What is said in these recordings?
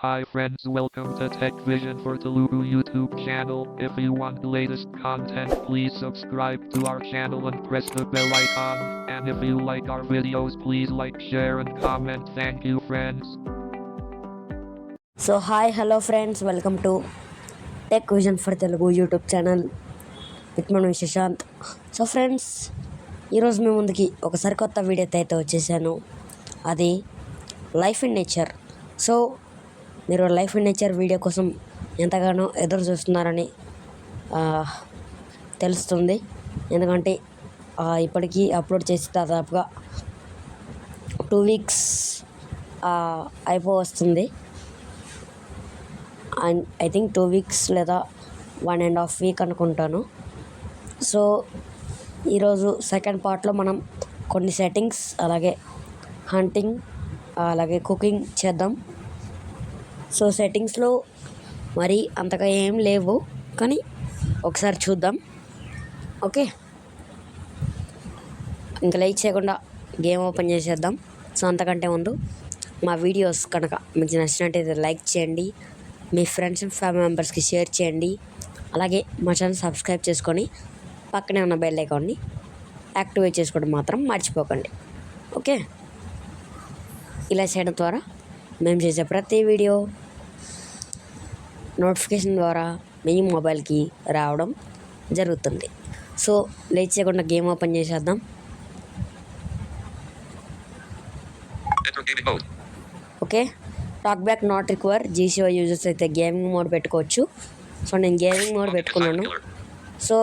Hi friends, welcome to Tech Vision for Telugu YouTube channel. If you want the latest content, please subscribe to our channel and press the bell icon. And if you like our videos, please like, share and comment. Thank you friends. So hello friends, welcome to tech vision for Telugu YouTube channel with మన Shashant. So friends, ఈరోజు మీ ముందుకి ఒక సరికొత్త వీడియోతో అయితే వచ్చేసాను. అది life in nature. So మీరు లైఫ్ ఇన్ నేచర్ వీడియో కోసం ఎంతగానో ఎదురు చూస్తున్నారని తెలుస్తుంది. ఎందుకంటే ఇప్పటికీ అప్లోడ్ చేసి దాదాపుగా 2 వీక్స్ అయిపోవస్తుంది. అండ్ ఐ థింక్ 2 వీక్స్ లేదా 1.5 వీక్ అనుకుంటాను. సో ఈరోజు సెకండ్ పార్ట్లో మనం కొన్ని సెట్టింగ్స్, అలాగే హంటింగ్, అలాగే కుకింగ్ చేద్దాం. సో సెట్టింగ్స్లో మరి అంతగా ఏం లేవు, కానీ ఒకసారి చూద్దాం. ఓకే, ఇంకా లైక్ చేయకుండా గేమ్ ఓపెన్ చేసేద్దాం. సో అంతకంటే ముందు మా వీడియోస్ కనుక మీకు నచ్చినట్టయితే లైక్ చేయండి, మీ ఫ్రెండ్స్ అండ్ ఫ్యామిలీ మెంబర్స్కి షేర్ చేయండి. అలాగే మా ఛానల్ సబ్స్క్రైబ్ చేసుకొని పక్కనే ఉన్న బెల్ ఐకాన్ని యాక్టివేట్ చేసుకోవడం మాత్రం మర్చిపోకండి. ఓకే, ఇలా చేయడం ద్వారా మేము చేసే ప్రతి వీడియో నోటిఫికేషన్ ద్వారా మీ మొబైల్కి రావడం జరుగుతుంది. సో లేట్ చేయకుండా గేమ్ ఓపెన్ చేసేద్దాం. Okay, talk back not require. G C O users అయితే గేమింగ్ మోడ్ పెట్టుకోవచ్చు. సో నేను గేమింగ్ మోడ్ పెట్టుకున్నాను. సో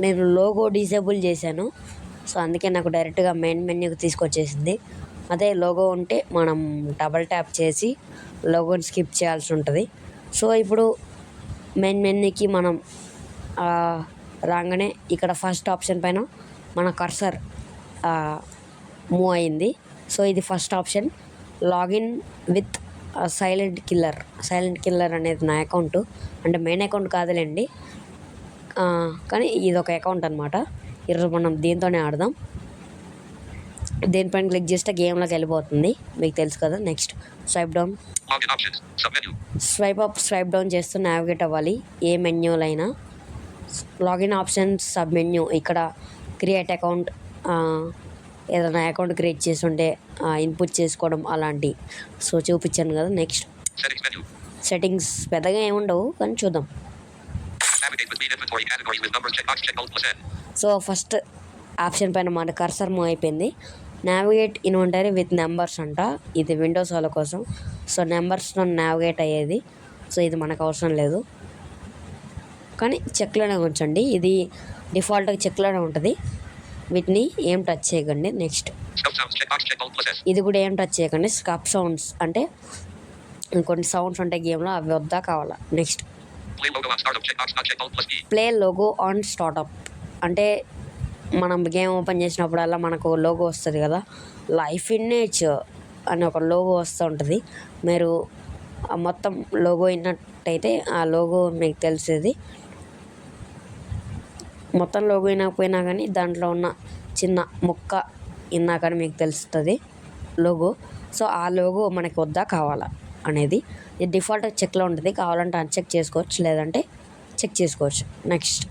నేను లోగో డిసేబుల్ చేశాను. సో అందుకే నాకు డైరెక్ట్గా మెయిన్ మెన్యూకి తీసుకొచ్చేసింది. అదే లోగో ఉంటే మనం డబల్ ట్యాప్ చేసి లోగోని స్కిప్ చేయాల్సి ఉంటుంది. సో ఇప్పుడు మెయిన్ మెన్యూకి మనం రాగానే ఇక్కడ ఫస్ట్ ఆప్షన్ పైన మన కర్సర్ మూవ్ అయింది. సో ఇది first option, login with silent killer అనేది నా అకౌంట్. అంటే మెయిన్ అకౌంట్ కాదులేండి, కానీ ఇది ఒక అకౌంట్ అనమాట. ఈరోజు మనం దీంతోనే ఆడదాం. దేనిపైన క్లిక్ చేస్తే గేమ్లోకి వెళ్ళిపోతుంది, మీకు తెలుసు కదా. Next swipe down, swipe up, swipe down చేస్తూ నావిగేట్ అవ్వాలి ఏ మెన్యూలో అయినా. లాగిన్ ఆప్షన్స్, సబ్ మెన్యూ, ఇక్కడ క్రియేట్ అకౌంట్, ఏదైనా అకౌంట్ క్రియేట్ చేస్తుంటే ఇన్పుట్ చేసుకోవడం అలాంటి. సో చూపించాను కదా. నెక్స్ట్ సెట్టింగ్స్ పెద్దగా ఏముండవు, కానీ చూద్దాం. సో ఫస్ట్ ఆప్షన్ పైన మన కర్సర్ మూవ్ అయిపోయింది. నావిగేట్ ఇన్వెంటరీ విత్ నెంబర్స్ అంట, ఇది విండోస్ వాళ్ళ కోసం. సో నెంబర్స్లో నావిగేట్ అయ్యేది. సో ఇది మనకు అవసరం లేదు, కానీ చెక్లోనే ఉంచండి. ఇది డిఫాల్ట్గా చెక్లోనే ఉంటుంది, వీటిని ఏం టచ్ చేయకండి. నెక్స్ట్ ఇది కూడా ఏం టచ్ చేయకండి. స్కప్ సౌండ్స్ అంటే కొన్ని సౌండ్స్ ఉంటాయి గేమ్లో, అవి వద్దా కావాలా. Next play logo on startup అంటే మనం గేమ్ ఓపెన్ చేసినప్పుడల్లా మనకు లోగో వస్తుంది కదా, లైఫ్ ఇన్ నేచర్ అని ఒక లోగో వస్తూ ఉంటుంది. మీరు మొత్తం లోగో విన్నట్టయితే ఆ లోగో మీకు తెలిసేది. మొత్తం లోగో వినకపోయినా కానీ దాంట్లో ఉన్న చిన్న ముక్క విన్నా కానీ మీకు తెలుస్తుంది లోగో. సో ఆ లోగో మనకి వద్దా కావాలా అనేది. ఇది డిఫాల్ట్ చెక్లో ఉంటుంది, కావాలంటే అన్చెక్ చేసుకోవచ్చు, లేదంటే చెక్ చేసుకోవచ్చు. Next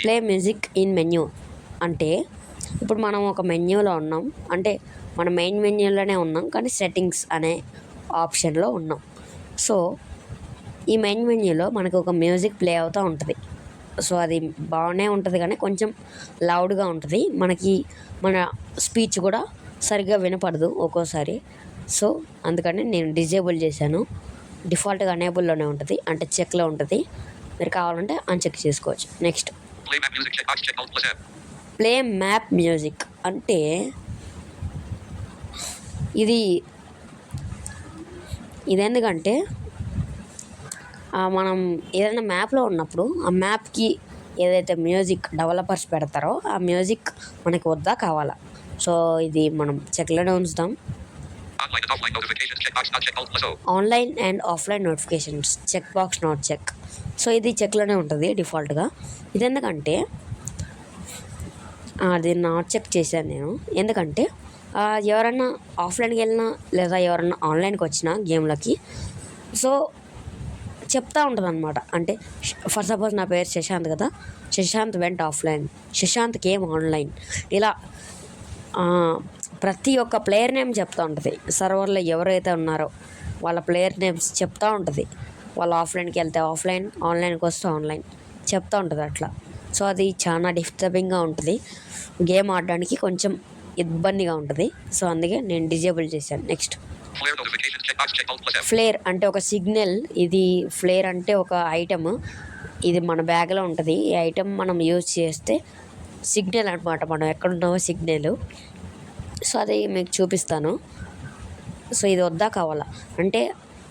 play music in menu అంటే ఇప్పుడు మనం ఒక మెన్యూలో ఉన్నాం, అంటే మన మెయిన్ మెన్యూలోనే ఉన్నాం, కానీ సెట్టింగ్స్ అనే ఆప్షన్లో ఉన్నాం. సో ఈ మెయిన్ మెన్యూలో మనకు ఒక మ్యూజిక్ ప్లే అవుతూ ఉంటుంది. సో అది బాగానే ఉంటుంది, కానీ కొంచెం లౌడ్గా ఉంటుంది. మన స్పీచ్ కూడా సరిగ్గా వినపడదు ఒక్కోసారి. సో అందుకని నేను డిజేబుల్ చేశాను. డిఫాల్ట్గా అనేబుల్లోనే ఉంటుంది, అంటే చెక్లో ఉంటుంది. మీరు కావాలంటే అన్చెక్ చేసుకోవచ్చు. నెక్స్ట్ ప్లే మ్యాప్ మ్యూజిక్ అంటే ఇది ఎందుకంటే మనం ఏదైనా మ్యాప్లో ఉన్నప్పుడు ఆ మ్యాప్కి ఏదైతే మ్యూజిక్ డెవలపర్స్ పెడతారో ఆ మ్యూజిక్ మనకి వద్దా కావాలా. సో ఇది మనం చెక్లోనే ఉంచుతాం. Online and offline notifications check box not check. So ఇది చెక్లోనే ఉంటుంది డిఫాల్ట్గా. ఇది ఎందుకంటే అది నాట్ చెక్ చేశాను నేను, ఎందుకంటే ఎవరన్నా ఆఫ్లైన్కి వెళ్ళినా లేదా ఎవరన్నా ఆన్లైన్కి వచ్చినా గేమ్లకి సో చెప్తా ఉంటుంది అనమాట. అంటే ఫర్ సపోజ్ నా పేరు శశాంత్ కదా, Shashant vent offline, Shashant game online, ఇలా ప్రతి ఒక్క ప్లేయర్ నేమ్ చెప్తూ ఉంటుంది. సర్వర్లో ఎవరైతే ఉన్నారో వాళ్ళ ప్లేయర్ నేమ్స్ చెప్తూ ఉంటుంది. వాళ్ళు ఆఫ్లైన్కి వెళ్తే ఆఫ్లైన్, ఆన్లైన్కి వస్తే ఆన్లైన్ చెప్తూ ఉంటుంది అట్లా. సో అది చాలా డిస్టర్బింగ్గా ఉంటుంది, గేమ్ ఆడడానికి కొంచెం ఇబ్బందిగా ఉంటుంది. సో అందుకే నేను డిజేబుల్ చేశాను. నెక్స్ట్ ఫ్లేర్ అంటే ఒక సిగ్నల్. ఇది ఫ్లేర్ అంటే ఒక ఐటమ్, ఇది మన బ్యాగ్లో ఉంటుంది. ఈ ఐటమ్ మనం యూజ్ చేస్తే సిగ్నల్ అనమాట, మనం ఎక్కడున్నామో సిగ్నల్. సో అది మీకు చూపిస్తాను. సో ఇది వద్దా కావాలా అంటే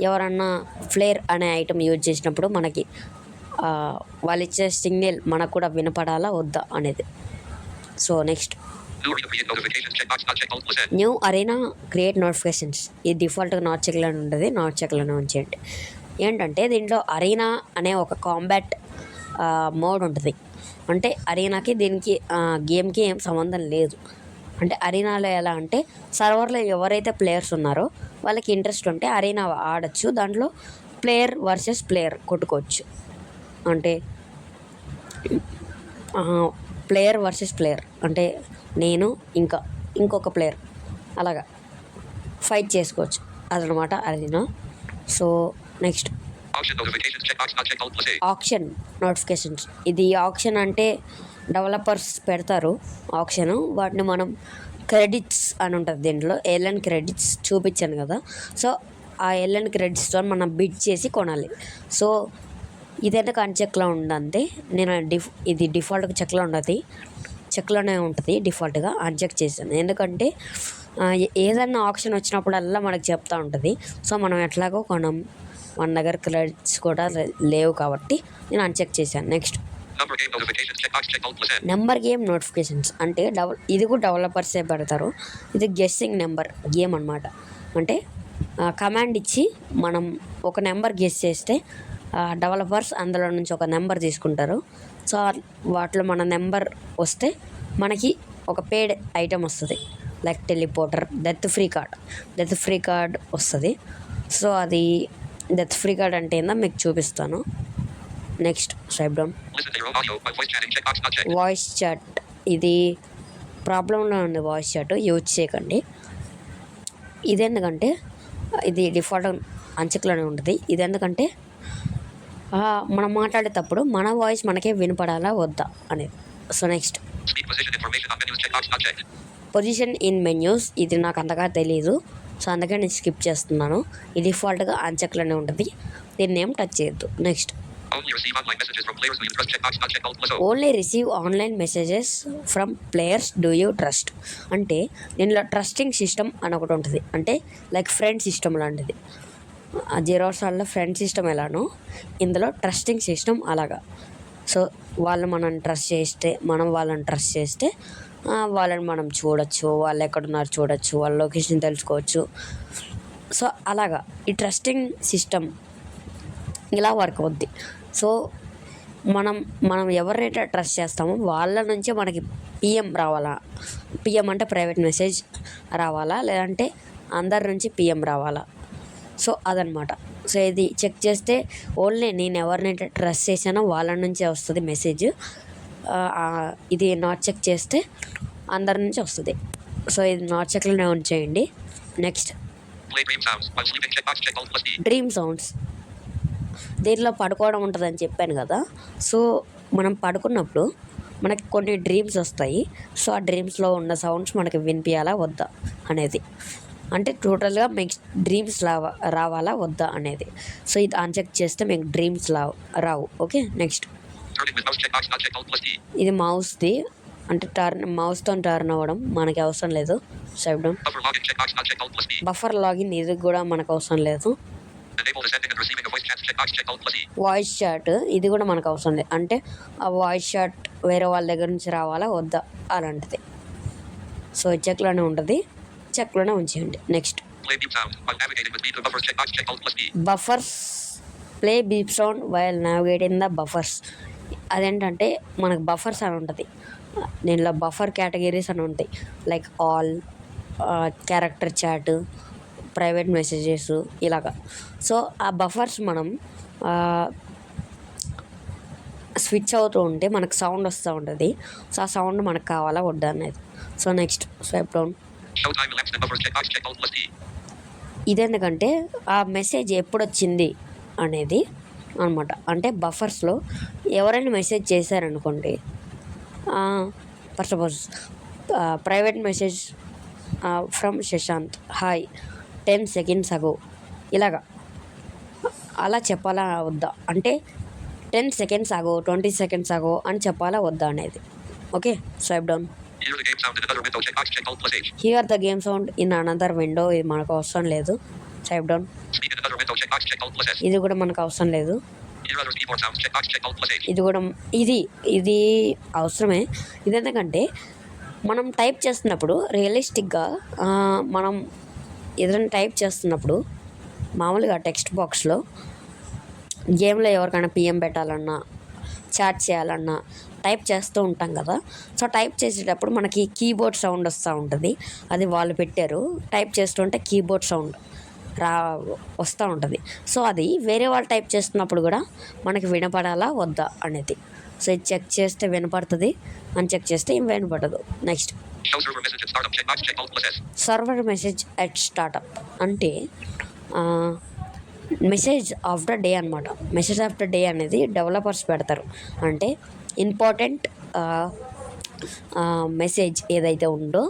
ఎవరన్నా ఫ్లేర్ అనే ఐటమ్ యూజ్ చేసినప్పుడు మనకి వాళ్ళు ఇచ్చే సిగ్నల్ మనకు కూడా వినపడాలా వద్దా అనేది. So next new arena create notifications. ఇది డిఫాల్ట్గా నాట్ చెక్లోనే ఉంటుంది, నాట్ చెక్లోనే ఉంచేయండి. ఏంటంటే దీంట్లో అరీనా అనే ఒక కాంబాట్ మోడ్ ఉంటుంది. అంటే అరీనాకి దీనికి గేమ్కి ఏం సంబంధం లేదు. అంటే అరీనాలో ఎలా అంటే సర్వర్లో ఎవరైతే ప్లేయర్స్ ఉన్నారో వాళ్ళకి ఇంట్రెస్ట్ ఉంటే అరీనా ఆడచ్చు. దాంట్లో ప్లేయర్ వర్సెస్ ప్లేయర్ కొట్టుకోవచ్చు. అంటే ప్లేయర్ వర్సెస్ ప్లేయర్ అంటే నేను ఇంకొక ప్లేయర్ అలాగా ఫైట్ చేసుకోవచ్చు అదనమాట arena. So next action notifications. ఇది ఆక్షన్ అంటే డెవలపర్స్ పెడతారు ఆప్షన్, వాటిని మనం క్రెడిట్స్ అని ఉంటుంది. దీంట్లో ఎల్ఎన్ క్రెడిట్స్ చూపించాను కదా, సో ఆ ఎల్ఎన్ క్రెడిట్స్తో మనం బిడ్ చేసి కొనాలి. సో ఇదైతే అన్చెక్లో ఉందంటే నేను ఇది డిఫాల్ట్గా చెక్లో ఉండదు, చెక్లోనే ఉంటుంది డిఫాల్ట్గా. అన్చెక్ చేశాను ఎందుకంటే ఏదైనా ఆప్షన్ వచ్చినప్పుడల్లా మనకు చెప్తూ ఉంటుంది. సో మనం ఎట్లాగో కొనం, మన దగ్గర క్రెడిట్స్ కూడా లేవు కాబట్టి నేను అన్చెక్ చేశాను. నెక్స్ట్ నెంబర్ గేమ్ నోటిఫికేషన్స్ అంటే ఇది కూడా డెవలపర్సే పెడతారు. ఇది గెస్సింగ్ నెంబర్ గేమ్ అనమాట. అంటే కమాండ్ ఇచ్చి మనం ఒక నెంబర్ గెస్ చేస్తే డెవలపర్స్ అందులో నుంచి ఒక నెంబర్ తీసుకుంటారు. సో వాటిలో మన నెంబర్ వస్తే మనకి ఒక పేడ్ ఐటమ్ వస్తుంది, like teleporter, death free card వస్తుంది. సో అది డెత్ ఫ్రీ కార్డ్ అంటే ఏందో మీకు చూపిస్తాను. Next swipe down. Voice chat, ఇది ప్రాబ్లంలో ఉంది. వాయిస్ చాట్ యూజ్ చేయకండి. ఇది ఎందుకంటే ఇది డిఫాల్ట్ అంచెక్లోనే ఉంటుంది. ఇది ఎందుకంటే మనం మాట్లాడేటప్పుడు మన వాయిస్ మనకే వినపడాలా వద్దా అనేది. So next position in menus. ఇది నాకు అంతగా తెలీదు, సో అందుకే నేను స్కిప్ చేస్తున్నాను. ఇది డిఫాల్ట్గా అన్చెక్లోనే ఉంటుంది, దీన్ని ఏం టచ్ చేయొద్దు. Next only receive online messages from players do you trust. అంటే దీనిలో ట్రస్టింగ్ సిస్టమ్ అని ఒకటి ఉంటుంది. అంటే లైక్ ఫ్రెండ్ సిస్టమ్ లాంటిది. జీరో సార్లో ఫ్రెండ్ సిస్టమ్ ఎలానో ఇందులో ట్రస్టింగ్ సిస్టమ్ అలాగా. సో వాళ్ళు మనల్ని ట్రస్ట్ చేస్తే, మనం వాళ్ళని ట్రస్ట్ చేస్తే వాళ్ళని మనం చూడొచ్చు, వాళ్ళు ఎక్కడున్నారు చూడొచ్చు, వాళ్ళ లొకేషన్ తెలుసుకోవచ్చు. సో అలాగా ఈ ట్రస్టింగ్ సిస్టమ్ ఇలా వర్క్ అవుద్ది. సో మనం ఎవరినైతే ట్రస్ట్ చేస్తామో వాళ్ళ నుంచే మనకి పిఎం రావాలా. పిఎం అంటే ప్రైవేట్ మెసేజ్ రావాలా, లేదంటే అందరి నుంచి పిఎం రావాలా. సో అదనమాట. సో ఇది చెక్ చేస్తే ఓన్లీ నేను ఎవరినైతే ట్రస్ట్ చేశానో వాళ్ళ నుంచే వస్తుంది మెసేజ్. ఇది నాట్ చెక్ చేస్తే అందరి నుంచి వస్తుంది. సో ఇది నాట్ చెక్లోనే ఉంచేయండి. Next dream sounds. దీంట్లో పడుకోవడం ఉంటుందని చెప్పాను కదా. సో మనం పడుకున్నప్పుడు మనకి కొన్ని డ్రీమ్స్ వస్తాయి. సో ఆ డ్రీమ్స్లో ఉన్న సౌండ్స్ మనకి వినిపించాలా వద్దా అనేది. అంటే టోటల్గా మీకు డ్రీమ్స్ రావాలా వద్దా అనేది. సో ఇది అన్చెక్ చేస్తే మీకు డ్రీమ్స్ రావు. ఓకే నెక్స్ట్ ఇది మౌస్ది. అంటే మౌస్తో టర్న్ అవ్వడం మనకి అవసరం లేదు. Swipe down. బఫర్ లాగిన్, ఇది కూడా మనకు అవసరం లేదు. వాయిస్ చాట్, ఇది కూడా మనకు అవసరం లేదు. అంటే ఆ వాయిస్ చాట్ వేరే వాళ్ళ దగ్గర నుంచి రావాలా వద్దా అలాంటిది. సో చెక్లోనే ఉంటుంది, చెక్లోనే ఉంచేయండి. Next buffers. Play beep sound while navigating the buffers. అదేంటంటే మనకు బఫర్స్ అని ఉంటుంది. దీనిలో బఫర్ కేటగిరీస్ అని ఉంటాయి, like all, character chat, private messages ఇలాగా. సో ఆ బఫర్స్ మనం స్విచ్ అవుతూ ఉంటే మనకు సౌండ్ వస్తూ ఉంటుంది. సో ఆ సౌండ్ మనకు కావాలా వద్దా అనేది. So next swipe down. ఇదెందుకంటే ఆ మెసేజ్ ఎప్పుడు వచ్చింది అనేది అనమాట. అంటే బఫర్స్లో ఎవరైనా మెసేజ్ చేశారనుకోండి, for suppose private message from Shashant, hi 10 seconds ago, ఇలాగా అలా చెప్పాలా వద్దా, అంటే 10 seconds ago, 20 seconds ago అని చెప్పాలా వద్దా అనేది. Okay, swipe down. Here the game sound in another window, ఇది మనకు అవసరం లేదు. Swipe down. ఇది కూడా మనకు అవసరం లేదు. ఇది కూడా ఇది అవసరమే. ఇది ఎందుకంటే మనం టైప్ చేస్తున్నప్పుడు రియలిస్టిక్గా మనం ఏదైనా టైప్ చేస్తున్నప్పుడు మామూలుగా టెక్స్ట్ బాక్స్లో గేమ్లో ఎవరికైనా పిఎం పెట్టాలన్నా, చాట్ చేయాలన్నా టైప్ చేస్తూ ఉంటాం కదా. సో టైప్ చేసేటప్పుడు మనకి కీబోర్డ్ సౌండ్ వస్తూ ఉంటుంది. అది వాళ్ళు పెట్టారు. టైప్ చేస్తుంటే కీబోర్డ్ సౌండ్ వస్తూ ఉంటుంది. సో అది వేరే వాళ్ళు టైప్ చేస్తున్నప్పుడు కూడా మనకి వినపడాలా వద్దా అనేది. సో ఇది చెక్ చేస్తే వినపడుతుంది, అని చెక్ చేస్తే ఏం వినపడదు. Next server message at startup అంటే మెసేజ్ ఆఫ్ ద డే అనమాట. మెసేజ్ ఆఫ్ ద డే అనేది డెవలపర్స్ పెడతారు. అంటే ఇంపార్టెంట్ మెసేజ్ ఏదైతే ఉందో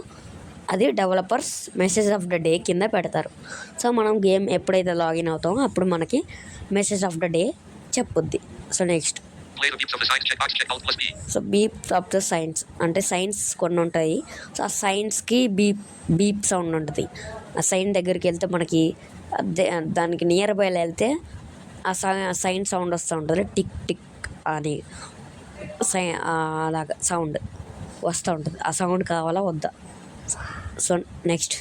అది developers message of the day కింద పెడతారు. సో మనం గేమ్ ఎప్పుడైతే లాగిన్ అవుతామో అప్పుడు మనకి మెసేజ్ ఆఫ్ ద డే చెప్పుద్ది. So next so beep of the signs అంటే సైన్స్ కొన్ని ఉంటాయి. సో ఆ సైన్స్కి బీప్ సౌండ్ ఉంటుంది. ఆ సైన్ దగ్గరికి వెళ్తే మనకి దానికి నియర్ బైలో వెళ్తే ఆ సైన్ సౌండ్ వస్తూ ఉంటుంది. టిక్ టిక్ అని అలాగా సౌండ్ వస్తూ ఉంటుంది. ఆ సౌండ్ కావాలా వద్దా. సో నెక్స్ట్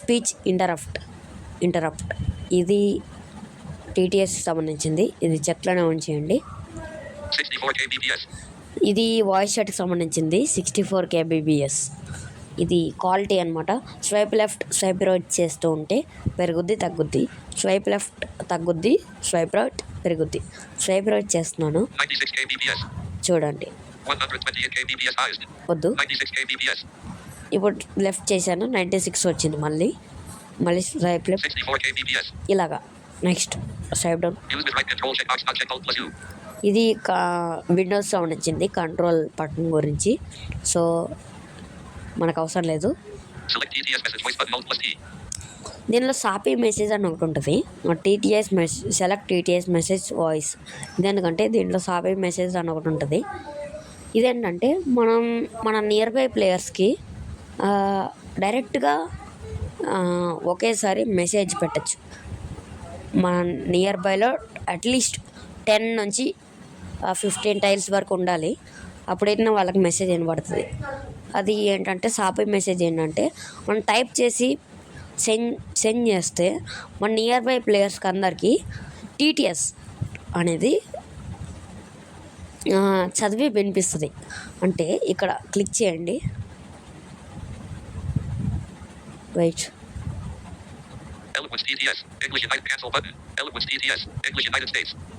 స్పీచ్ ఇంటరప్ట్ ఇది టీటీఎస్కి సంబంధించింది. ఇది చెక్లోనే ఉంచేయండి. ఇది వాయిస్ చాట్కి సంబంధించింది 64 kbps. ఇది క్వాలిటీ అనమాట. స్వైప్ లెఫ్ట్ స్వైప్ రైట్ చేస్తూ ఉంటే పెరుగుద్ది తగ్గుద్ది, స్వైప్ లెఫ్ట్ తగ్గుద్ది, స్వైప్ రైట్ పెరుగుద్ది. స్వైప్ రైట్ చేస్తున్నాను చూడండి. వద్దు, ఇప్పుడు లెఫ్ట్ చేశాను 96 వచ్చింది. మళ్ళీ స్వైప్ లెఫ్ట్ ఇలాగా. Next swipe down. ఇది విండోస్ సౌండ్ వచ్చింది కంట్రోల్ బటన్ గురించి. సో మనకు అవసరం లేదు. దీనిలో సాపీ మెసేజ్ అని ఒకటి ఉంటుంది. TTS message, select TTS message voice. ఇదేందుకంటే దీంట్లో సాపీ మెసేజ్ అని ఒకటి ఉంటుంది. ఇదేంటంటే మనం మన నియర్ బై ప్లేయర్స్కి డైరెక్ట్గా ఒకేసారి మెసేజ్ పెట్టచ్చు. మన నియర్ బైలో అట్లీస్ట్ 10 నుంచి 15 టైల్స్ వరకు ఉండాలి. అప్పుడైతే వాళ్ళకి మెసేజ్ వినబడుతుంది. అది ఏంటంటే సాపీ మెసేజ్ ఏంటంటే మనం టైప్ చేసి సెండ్ చేస్తే మన నియర్ బై ప్లేయర్స్కి అందరికీ టీటీఎస్ అనేది చదివి వినిపిస్తుంది. అంటే ఇక్కడ క్లిక్ చేయండి. వెయిట్.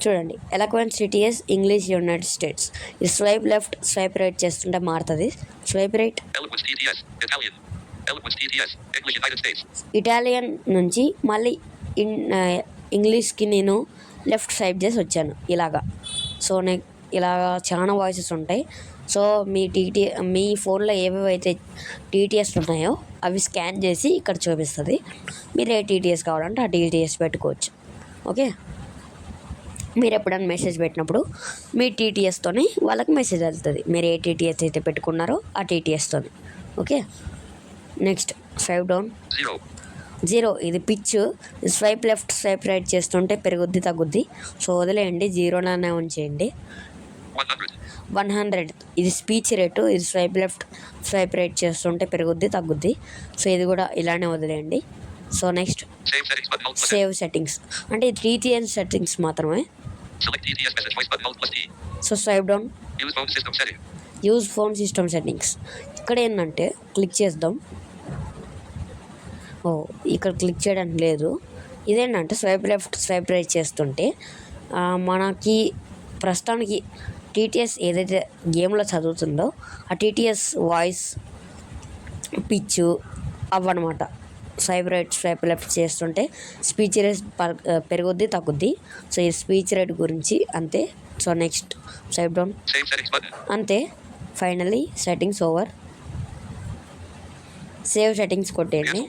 చూడండి, ఎలక్వెన్స్ టీటీఎస్ ఇంగ్లీష్ యునైటెడ్ స్టేట్స్. ఇది స్వైప్ లెఫ్ట్ స్వైప్ రైట్ చేస్తుంటే మారుతుంది. స్వైప్ రైట్ ఇటాలియన్ నుంచి మళ్ళీ ఇంగ్లీష్కి నేను లెఫ్ట్ స్వైప్ చేసి వచ్చాను ఇలాగా. సో ఇలాగా చాలా వాయిసెస్ ఉంటాయి. సో మీ ఫోన్లో ఏవేవైతే టీటీఎస్ ఉన్నాయో అవి స్కాన్ చేసి ఇక్కడ చూపిస్తుంది. మీరు ఏ టీటీఎస్ కావాలంటే ఆ టీటీఎస్ పెట్టుకోవచ్చు. ఓకే, మీరు ఎప్పుడైనా మెసేజ్ పెట్టినప్పుడు మీ టీటీఎస్తోని వాళ్ళకి మెసేజ్ వెళ్తుంది. మీరు ఏ టీటీఎస్ అయితే పెట్టుకున్నారో ఆ టీటీఎస్తోని. Okay, next swipe down. 0 ఇది pitch. Swipe left swipe right చేస్తుంటే పెరుగుద్ది తగ్గుద్ది. సో వదిలేయండి, 0లోనే ఉంచేయండి. 100 ఇది స్పీచ్ రేటు. ఇది స్వైప్ లెఫ్ట్ స్వైప్ రైట్ చేస్తుంటే పెరుగుద్ది తగ్గుద్ది. సో ఇది కూడా ఇలానే వదిలేయండి. సో నెక్స్ట్ సేవ్ సెట్టింగ్స్ అంటే ఇది టీటీఎస్ సెట్టింగ్స్ మాత్రమే. So swipe down. Use phone system settings. ఇక్కడ ఏంటంటే క్లిక్ చేద్దాం. ఇక్కడ క్లిక్ చేయడానికి లేదు. ఇదేంటంటే స్వైప్ లెఫ్ట్ స్వైప్ రైట్ చేస్తుంటే మనకి ప్రస్తుతానికి టీటీఎస్ ఏదైతే గేమ్లో చదువుతుందో ఆ టీటీఎస్ వాయిస్ పిచ్చు అవ్వనమాట. స్వైప్ రైట్ స్వైప్ లెఫ్ట్ చేస్తుంటే స్పీచ్ రేట్ పెరుగుద్ది తగ్గుద్ది. సో ఈ స్పీచ్ రేట్ గురించి అంతే. సో నెక్స్ట్ స్వైప్ డౌన్ అంతే. Finally settings over. Save settings కొట్టేయండి.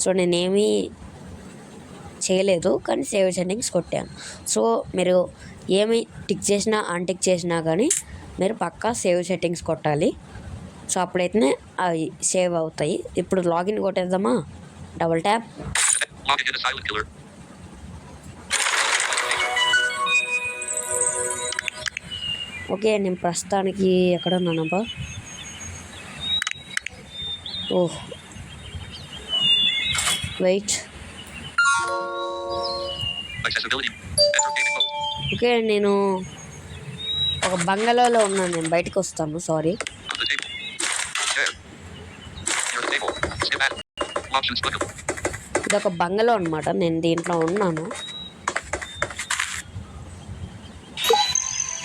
సో నేనేమీ చేయలేదు కానీ సేవ్ సెట్టింగ్స్ కొట్టాను. సో మీరు ఏమి టిక్ చేసినా అన్టిక్ చేసినా కానీ మీరు పక్కా సేవ్ సెట్టింగ్స్ కొట్టాలి. సో అప్పుడైతేనే అవి సేవ్ అవుతాయి. ఇప్పుడు లాగిన్ కొట్టేద్దామా? Double tap. ఓకే, నేను ప్రస్తుతానికి ఎక్కడ ఉన్నానబ్బా? వెయిట్. ఓకే, నేను ఒక బంగళాలో ఉన్నాను. నేను బయటకు వస్తాను. సారీ. ఇది ఒక బంగళా అనమాట. నేను దీంట్లో ఉన్నాను.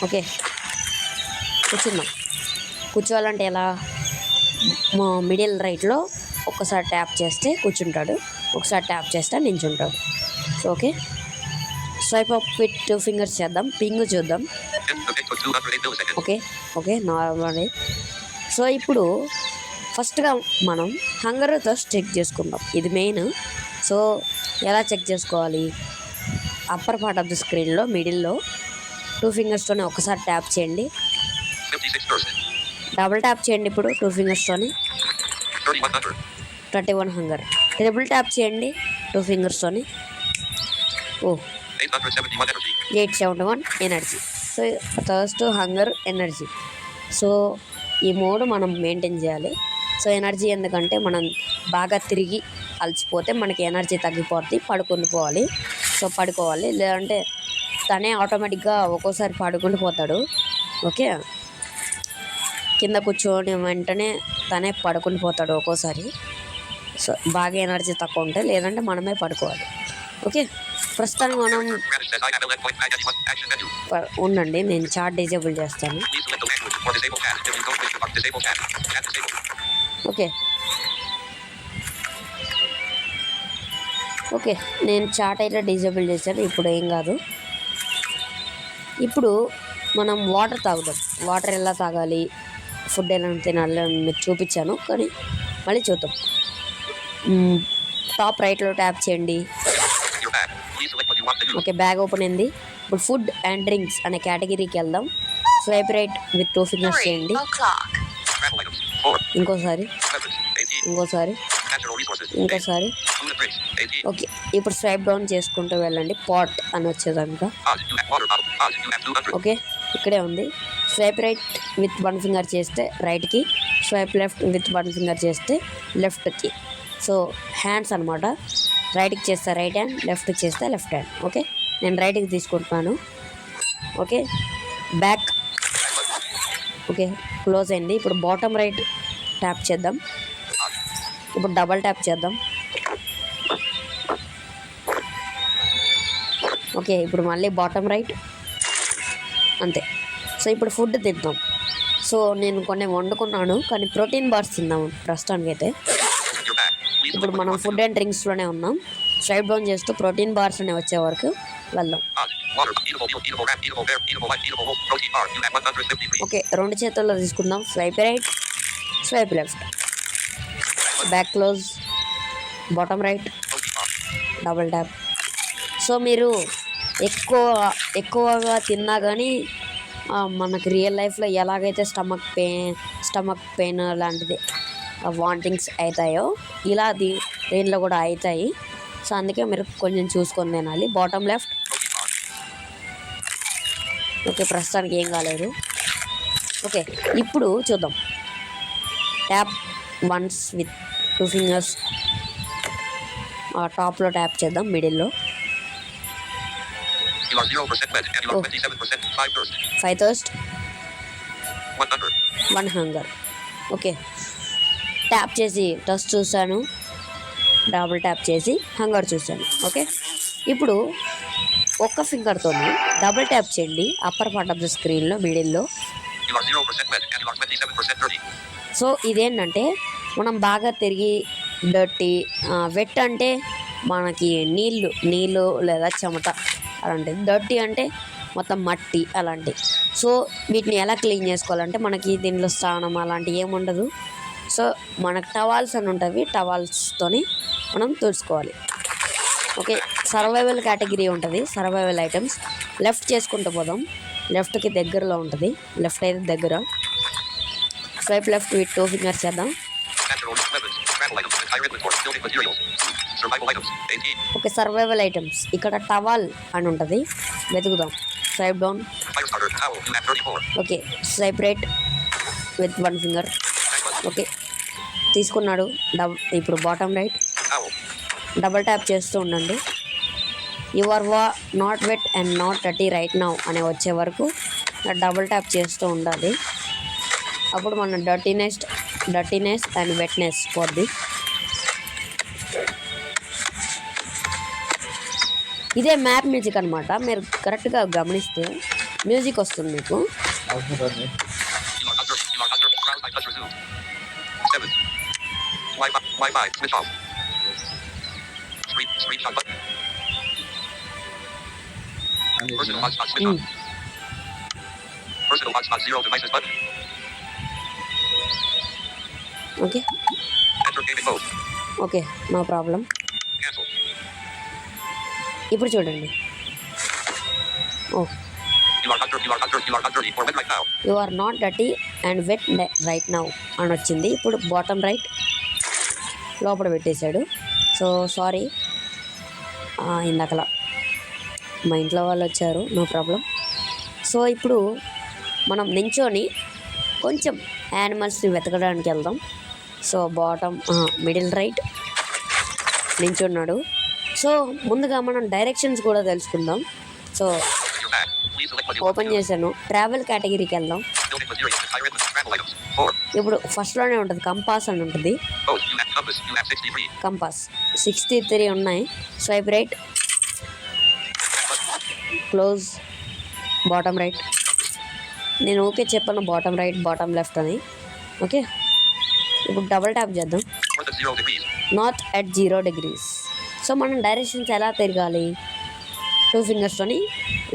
ఓకే, కూర్చుందాం. కూర్చోవాలంటే ఎలా? మిడిల్ రైట్లో ఒక్కసారి ట్యాప్ చేస్తే కూర్చుంటాడు, ఒకసారి ట్యాప్ చేస్తే నించుంటాడు. So okay, swipe up with 2 fingers చేద్దాం. పింగ్ చూద్దాం. Okay normal. సో ఇప్పుడు ఫస్ట్గా మనం హంగర్ థర్స్ట్ చెక్ చేసుకుందాం. ఇది మెయిన్. సో ఎలా చెక్ చేసుకోవాలి? అప్పర్ పార్ట్ ఆఫ్ ద స్క్రీన్లో మిడిల్లో 2 ఫింగర్స్తోనే ఒకసారి ట్యాప్ చేయండి. డబుల్ ట్యాప్ చేయండి ఇప్పుడు 2 ఫింగర్స్తోని. 31 హంగర్. ట్రిపుల్ ట్యాప్ చేయండి 2 ఫింగర్స్తోని. 871 energy. So thirst, hunger, energy. So ఈ 3 మనం మెయింటైన్ చేయాలి. సో ఎనర్జీ ఎందుకంటే మనం బాగా తిరిగి అలసిపోతే మనకి ఎనర్జీ తగ్గిపోతుంది, పడుకొని పోవాలి. సో పడుకోవాలి, లేదంటే తనే ఆటోమేటిక్గా ఒక్కోసారి పడుకొని పోతాడు. ఓకే, కింద కూర్చొని వెంటనే తనే పడుకొని పోతాడు ఒక్కోసారి. సో బాగా ఎనర్జీ తక్కువ ఉంటే, లేదంటే మనమే పడుకోవాలి. ఓకే, ప్రస్తుతానికి మనం ఉండండి, నేను చాట్ డిజేబుల్ చేస్తాను. ఓకే నేను చాట్ అయితే డిజేబుల్ చేశాను. ఇప్పుడు ఏం కాదు. ఇప్పుడు మనం వాటర్ తాగుదాం. వాటర్ ఎలా తాగాలి, ఫుడ్ ఎలా తినాలి అని మీకు చూపించాను, కానీ మళ్ళీ చూద్దాం. టాప్ రైట్లో ట్యాప్ చేయండి. ఓకే, బ్యాగ్ ఓపెన్ అయింది. ఇప్పుడు ఫుడ్ అండ్ డ్రింక్స్ అనే కేటగిరీకి వెళ్దాం. స్వైప్ రైట్ విత్ 2 ఫింగర్స్ చేయండి. ఇంకోసారి. ఓకే, ఇప్పుడు స్వైప్ డౌన్ చేసుకుంటూ వెళ్ళండి. పాట్ అని వచ్చేదాకా. ఓకే, ఇక్కడే ఉంది. స్వైప్ రైట్ విత్ 1 ఫింగర్ చేస్తే రైట్కి, స్వైప్ లెఫ్ట్ విత్ 1 ఫింగర్ చేస్తే లెఫ్ట్కి. సో హ్యాండ్స్ అనమాట. రైట్కి చేస్తే రైట్ హ్యాండ్, లెఫ్ట్కి చేస్తే లెఫ్ట్ హ్యాండ్. ఓకే, నేను రైట్కి తీసుకుంటున్నాను. Okay, back. ఓకే, క్లోజ్ అయింది. ఇప్పుడు బాటమ్ రైట్ ట్యాప్ చేద్దాం. ఇప్పుడు డబల్ ట్యాప్ చేద్దాం. ఓకే, ఇప్పుడు మళ్ళీ బాటమ్ రైట్. అంతే. సో ఇప్పుడు ఫుడ్ తిందాం. సో నేను కొన్ని వండుకున్నాను, కానీ ప్రోటీన్ బార్స్ తిందాము ప్రస్తుతానికి అయితే. ఇప్పుడు మనం ఫుడ్ అండ్ డ్రింక్స్లోనే ఉన్నాం. స్వైప్ డౌన్ చేస్తూ ప్రోటీన్ బార్స్ అనే వచ్చే వరకు వెళ్దాం. ఓకే, 2 చేతుల్లో తీసుకుందాం. Swipe right, swipe left, back close, bottom right, double tap. So మీరు ఎక్కువగా తిన్నా కానీ మనకు రియల్ లైఫ్లో ఎలాగైతే స్టమక్ పెయిన్ లాంటిది వాంటింగ్స్ అవుతాయో ఇలా దీనిలో కూడా అవుతాయి. సో అందుకే మీరు కొంచెం చూసుకొని తినాలి. Bottom left. ఓకే, ప్రస్తుతానికి ఏం కాలేదు. ఓకే, ఇప్పుడు చూద్దాం. Tap once with 2 fingers. టాప్లో ట్యాప్ చేద్దాం, మిడిల్లో. You are 0% wet and you are 27% 5 thirst. 5 thirst, 1 hunger. 1 hunger. Okay, tap చేసి టస్ట్ చూశాను, డబుల్ ట్యాప్ చేసి హంగర్ చూశాను. ఓకే, ఇప్పుడు ఒక్క ఫింగర్తో డబుల్ ట్యాప్ చేయండి అప్పర్ పార్ట్ ఆఫ్ ద స్క్రీన్లో మిడిల్లో. You are 0% wet and you are 27% dirty. So ఇదేంటంటే మనం బాగా తిరిగి డర్టీ, వెట్ అంటే మనకి నీళ్ళు లేదా చెమట అలాంటిది, డర్టీ అంటే మొత్తం మట్టి అలాంటివి. సో వీటిని ఎలా క్లీన్ చేసుకోవాలంటే మనకి దీనిలో స్నానం అలాంటివి ఏముండదు. సో మనకు టవాల్స్ అని ఉంటుంది, టవాల్స్తోని మనం తుడుచుకోవాలి. ఓకే, సర్వైవల్ కేటగిరీ ఉంటుంది, సర్వైవల్ ఐటమ్స్. లెఫ్ట్ చేసుకుంటూ పోదాం, లెఫ్ట్కి దగ్గరలో ఉంటుంది, లెఫ్ట్ అయితే దగ్గర. స్వైప్ లెఫ్ట్ విత్ 2 ఫింగర్స్ చేద్దాం. Natural weapons, travel items, entire inventory, building materials, survival items, 18. Okay, survival items. ఇక్కడ టవాల్ అని ఉంటుంది, వెతుకుదాం. Swipe down. Fire starter, towel, you have 34. Okay, swipe right with 1 finger. Okay, తీసుకున్నాడు. ఇప్పుడు bottom right Towel, double tap చేస్తూ ఉండండి. You are not wet and not dirty right now అనే వచ్చే వరకు డబల్ ట్యాప్ చేస్తూ ఉండాలి. అప్పుడు మన డర్టీనెస్ అండ్ వెట్నెస్ పోద్ది. ఇదే మ్యాప్ మ్యూజిక్ అనమాట. మీరు కరెక్ట్గా గమనిస్తే మ్యూజిక్ వస్తుంది మీకు. you are under, browse by touch resume. 7. Wi-Fi, switch off. Screenshot button. Personal hotspot switch on. Personal hotspot 0 devices button. Okay, Enter gaming mode. Okay, no problem. Cancel. ఇప్పుడు చూడండి. ఓ, You are not dirty or wet right now. You are not dirty and wet right now అని వచ్చింది. ఇప్పుడు bottom right లోపల పెట్టేశాడు. So sorry, ఇందాకలా మా ఇంట్లో వాళ్ళు వచ్చారు, నో ప్రాబ్లం. సో ఇప్పుడు మనం నించొని కొంచెం యానిమల్స్ని వెతకడానికి వెళ్దాం. సో బాటమ్ మిడిల్ రైట్ నించున్నాడు. సో ముందుగా మనం డైరెక్షన్స్ కూడా తెలుసుకుందాం. So Open your bag. Please select what you want open to do. చేశాను, ట్రావెల్ కేటగిరీకి వెళ్దాం. Building materials, entire inventory, travel items. 4. ఇప్పుడు ఫస్ట్లోనే ఉంటుంది కంపాస్ అని ఉంటుంది. Oh, you have compass. You have 63. Compass 63 ఉన్నాయి. Swipe right, close, bottom right. నేను okay చెప్పాను, బాటమ్ రైట్ బాటమ్ లెఫ్ట్ అని. ఓకే, ఇప్పుడు డబుల్ ట్యాప్ చేద్దాం. North at 0 degrees. North at 0 degrees. So మనం డైరెక్షన్స్ ఎలా తిరగాలి? 2 ఫింగర్స్తోని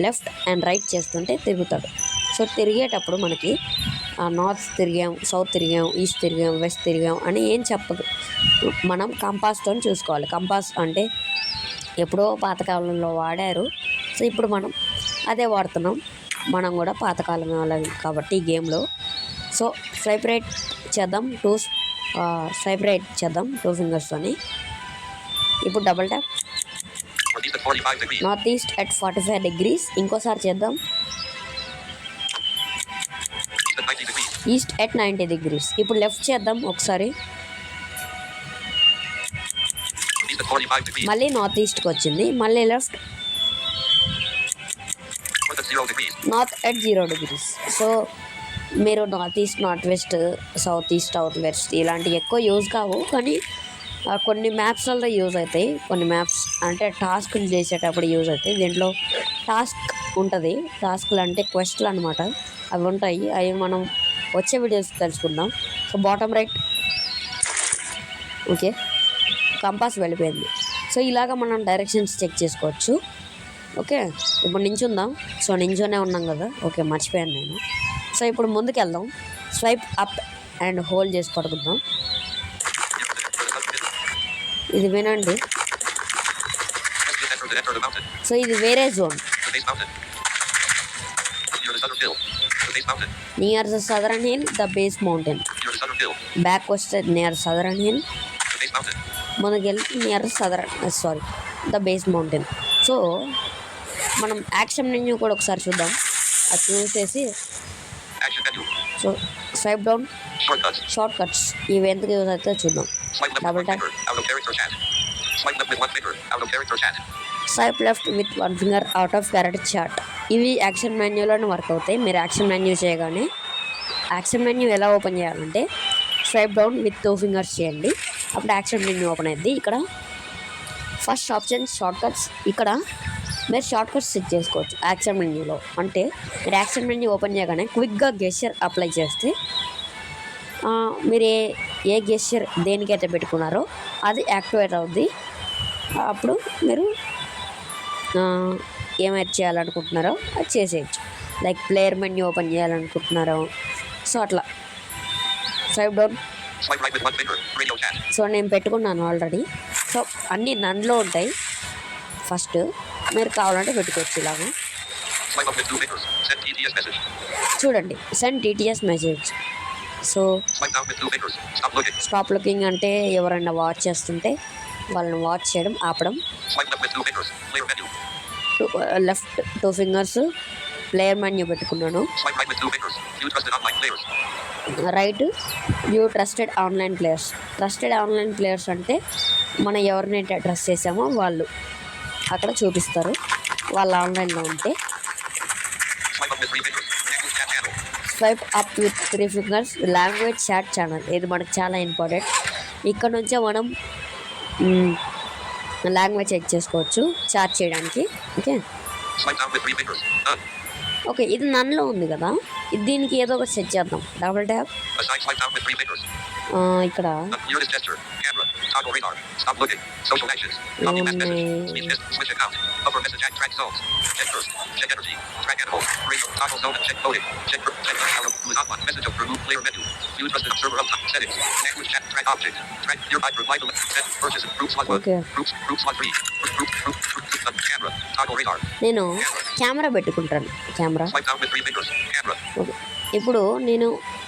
లెఫ్ట్ అండ్ రైట్ చేస్తుంటే తిరుగుతాడు. సో తిరిగేటప్పుడు మనకి నార్త్ తిరిగాం, సౌత్ తిరిగాం, ఈస్ట్ తిరిగాం, వెస్ట్ తిరిగాం అని ఏం చెప్పదు. మనం కంపాస్తో చూసుకోవాలి. కంపాస్ అంటే ఎప్పుడో పాతకాలంలో వాడారు. సో ఇప్పుడు మనం అదే వాడుతున్నాం. మనం కూడా పాతకాలం వాళ్ళం కాబట్టి ఈ గేమ్లో. సో స్వైప్ రైట్ చేద్దాం, స్వైప్ రైట్ చేద్దాం 2 ఫింగర్స్తోని. ఇప్పుడు double tap. Northeast at 45 degrees. North east at 45 degrees. ఇంకోసారి చేద్దాం. East at 90 degrees. East at 90 degrees. ఇప్పుడు లెఫ్ట్ చేద్దాం ఒకసారి. East at 45 degrees. మళ్ళీ నార్త్ ఈస్ట్కి వచ్చింది. మళ్ళీ left, North at 0 degrees. North at 0 degrees. So మీరు north east, north west, south east, south west ఇలాంటివి ఎక్కువ యూజ్ కావు, కానీ కొన్ని మ్యాప్స్లలో యూజ్ అవుతాయి. కొన్ని మ్యాప్స్ అంటే టాస్క్లు చేసేటప్పుడు యూజ్ అవుతాయి. దీంట్లో టాస్క్ ఉంటుంది. టాస్క్లు అంటే క్వెస్ట్లు అనమాట, అవి ఉంటాయి. అవి మనం వచ్చే వీడియోస్ తెలుసుకుందాం. So bottom right. Okay, compass వెళ్ళిపోయింది. సో ఇలాగ మనం డైరెక్షన్స్ చెక్ చేసుకోవచ్చు. ఓకే, ఇప్పుడు నించుందాం. సో నించోనే ఉన్నాం కదా. ఓకే, మర్చిపోయాను నేను. సో ఇప్పుడు ముందుకు వెళ్దాం. స్వైప్ అప్ అండ్ హోల్డ్ చేసి పడుకుందాం. ఇది వినండి. Enter the mountain. సో ఇది వేరే zone. The base mountain. Near the southern hill. The base mountain. Near the southern hill, the base mountain. Near the southern hill. Back వస్తే near southern hill, The base mountain. ముందుకు వెళ్ళి near the base mountain. So మనం action menu కూడా ఒకసారి చూద్దాం. అది చూసేసి Action menu. So swipe down, Shortcuts. Shortcuts ఇవి ఎందుకు యూజ్ అవుతుందో చూద్దాం. Swipe left Double with one tap. finger. Out of character chat. Swipe left with one finger. Out of character chat. Swipe left with one finger out of character chart. ఇవి action మెన్యూలోనే work అవుతాయి. మీరు action menu చేయగానే action menu ఎలా open చేయాలంటే swipe down with 2 fingers చేయండి. అప్పుడు action menu open అయింది. ఇక్కడ ఫస్ట్ ఆప్షన్ షార్ట్ కట్స్. ఇక్కడ మీరు షార్ట్ కట్స్ సెట్ చేసుకోవచ్చు యాక్షన్ మెన్యూలో. అంటే మీరు యాక్షన్ మెన్యూ ఓపెన్ చేయగానే క్విక్గా గెస్చర్ అప్లై చేస్తే మీరు ఏ గెస్చర్ దేనికైతే పెట్టుకున్నారో అది యాక్టివేట్ అవుద్ది. అప్పుడు మీరు ఏమైతే చేయాలనుకుంటున్నారో అది చేసేయచ్చు. లైక్ ప్లేయర్ మెన్యూ ఓపెన్ చేయాలనుకుంటున్నారో సో అట్లా స్వైప్ డౌన్. సో నేను పెట్టుకున్నాను ఆల్రెడీ. సో అన్నీ నన్లో ఉంటాయి. ఫస్ట్ మీరు కావాలంటే పెట్టుకోవచ్చు ఇలాగా. చూడండి send TTS message. So stop looking అంటే ఎవరైనా వాచ్ చేస్తుంటే వాళ్ళని వాచ్ చేయడం ఆపడం. లెఫ్ట్ 2 ఫింగర్స్ ప్లేయర్ మెన్యూ పెట్టుకున్నాను. Right view trusted online players. Trusted online players అంటే మనం ఎవరినైతే ట్రస్ట్ చేసామో వాళ్ళు అక్కడ చూపిస్తారు వాళ్ళు ఆన్లైన్లో ఉంటే. Swipe up with 3 fingers language chat channel. ఇది మనకు చాలా ఇంపార్టెంట్. ఇక్కడ నుంచే మనం లాంగ్వేజ్ చెక్ చేసుకోవచ్చు చాట్ చేయడానికి. ఓకే ఇది నన్లో ఉంది కదా, దీనికి ఏదో ఒకటి సెట్ చేద్దాం. Double tap. ఇక్కడ నేను కెమెరా పెట్టుకుంటాను. కెమెరా ఇప్పుడు నేను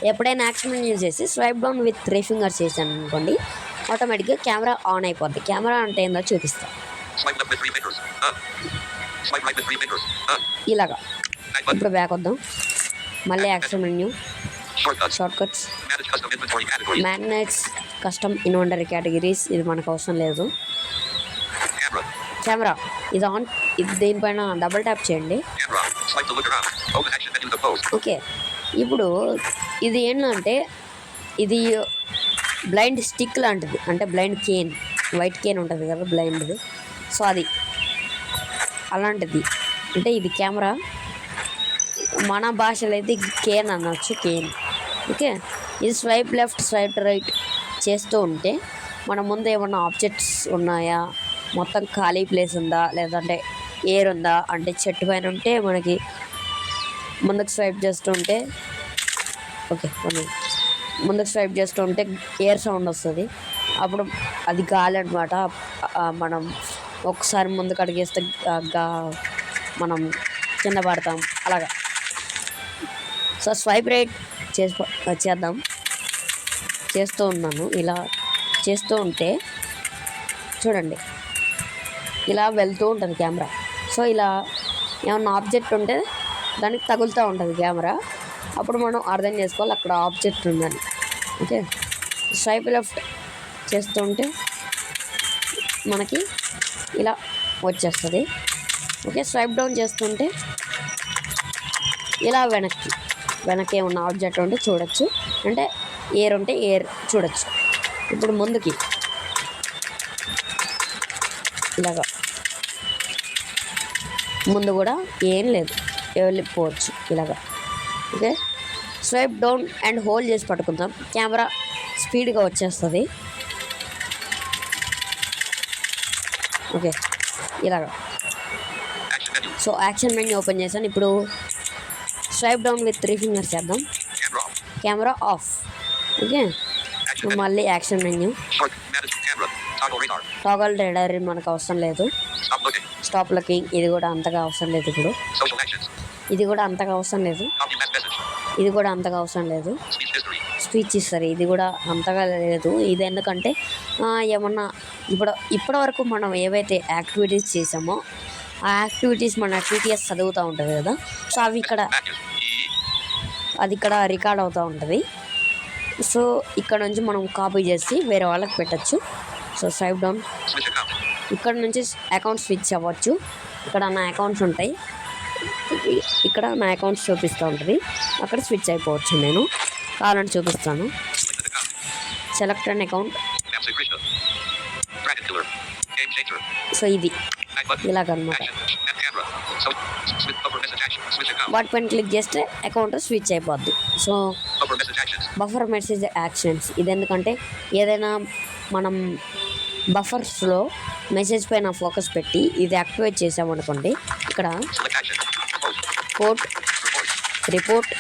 ఎప్పుడైనా యాక్షన్ యూజ్ చేసి స్వైప్ డౌన్ విత్ 3 ఫింగర్స్ చేశాను అనుకోండి, ఆటోమేటిక్గా కెమెరా ఆన్ అయిపోద్ది. కెమెరా అంటే ఏందో చూపిస్తాను. ఇలాగా. ఇప్పుడు బ్యాక్ వద్దాం. మళ్ళీ action menu, short cuts, magnets, custom inventory categories. ఇది మనకు అవసరం లేదు. కెమెరా ఇది ఆన్. ఇది దీనిపైన డబుల్ ట్యాప్ చేయండి. ఓకే ఇప్పుడు ఇది ఏంటంటే ఇది బ్లైండ్ స్టిక్ లాంటిది. అంటే బ్లైండ్ కేన్, వైట్ కేన్ ఉంటుంది కదా బ్లైండ్ది. సో అది అలాంటిది. అంటే ఇది కెమెరా, మన భాషలో అయితే కేన్ అనొచ్చు, కేన్. ఓకే ఇది స్వైప్ లెఫ్ట్ స్వైప్ రైట్ చేస్తూ ఉంటే మన ముందు ఏమన్నా ఆబ్జెక్ట్స్ ఉన్నాయా, మొత్తం ఖాళీ ప్లేస్ ఉందా, లేదంటే ఎయిర్ ఉందా, అంటే చెట్టు పైన ఉంటే మనకి ముందుకు స్వైప్ చేస్తూ ఉంటే ఓకే ముందుకు స్వైప్ చేస్తూ ఉంటే ఎయిర్ సౌండ్ వస్తుంది. అప్పుడు అది గాలి అనమాట. మనం ఒకసారి ముందుకు అడిగేస్తే మనం కింద పడతాం అలాగా. సో స్వైప్ రైట్ చేద్దాం. చేస్తూ ఉన్నాను. ఇలా చేస్తూ ఉంటే చూడండి ఇలా వెళ్తూ ఉంటుంది కెమెరా. సో ఇలా ఏమన్నా ఆబ్జెక్ట్ ఉంటే దానికి తగులుతూ ఉంటుంది కెమెరా. అప్పుడు మనం అర్థం చేసుకోవాలి అక్కడ ఆబ్జెక్ట్ ఉందని. ఓకే స్వైప్ లెఫ్ట్ చేస్తూ ఉంటే మనకి ఇలా వచ్చేస్తుంది. ఓకే స్వైప్ డౌన్ చేస్తుంటే ఇలా వెనక్కి ఏమన్నా ఆబ్జెక్ట్ ఉంటే చూడొచ్చు, అంటే ఎయిర్ ఉంటే ఎయిర్ చూడొచ్చు. ఇప్పుడు ముందుకి ఇలాగా ముందు కూడా ఏం లేదు వెళ్ళిపోవచ్చు ఇలాగా. Okay swipe down and hold చేసి పట్టుకుందాం. కెమెరా స్పీడ్గా వచ్చేస్తుంది. ఓకే ఇలాగా. సో యాక్షన్ మెన్యూ ఓపెన్ చేశాను. ఇప్పుడు స్వైప్ డౌన్ విత్ 3 ఫింగర్స్ చేద్దాం. Camera off. ఓకే మళ్ళీ యాక్షన్ మెన్యూ, టాగల్ రైడర్ మనకు అవసరం లేదు. స్టాప్ లుకింగ్ ఇది కూడా అంతగా అవసరం లేదు. ఇప్పుడు ఇది కూడా అంతగా అవసరం లేదు. ఇది కూడా అంతగా అవసరం లేదు. స్పీచ్ ఇస్తారు, ఇది కూడా అంతగా లేదు. ఇది ఎందుకంటే ఏమన్నా ఇప్పటి వరకు మనం ఏవైతే యాక్టివిటీస్ చేసామో ఆ యాక్టివిటీస్ మన టీటీఎస్ చదువుతూ ఉంటుంది కదా. సో అవి అది ఇక్కడ రికార్డ్ అవుతూ ఉంటుంది. సో ఇక్కడ నుంచి మనం కాపీ చేసి వేరే వాళ్ళకి పెట్టచ్చు. సో స్వైప్ డౌన్ ఇక్కడ నుంచి అకౌంట్ స్విచ్ అవ్వచ్చు. ఇక్కడ నా అకౌంట్స్ ఉంటాయి, ఇక్కడ నా అకౌంట్స్ చూపిస్తూ ఉంటుంది, అక్కడ స్విచ్ అయిపోవచ్చు. నేను కావాలంటే చూపిస్తాను. Select an account. సో ఇది ఇలాగనమాట. వాటిపైన క్లిక్ చేస్తే అకౌంట్ స్విచ్ అయిపోద్ది. సో బఫర్ మెసేజ్ యాక్షన్స్ ఇది ఎందుకంటే ఏదైనా మనం బఫర్స్లో మెసేజ్ పైన ఫోకస్ పెట్టి ఇది యాక్టివేట్ చేసామనుకోండి, ఇక్కడ కోడ్, రిపోర్ట్,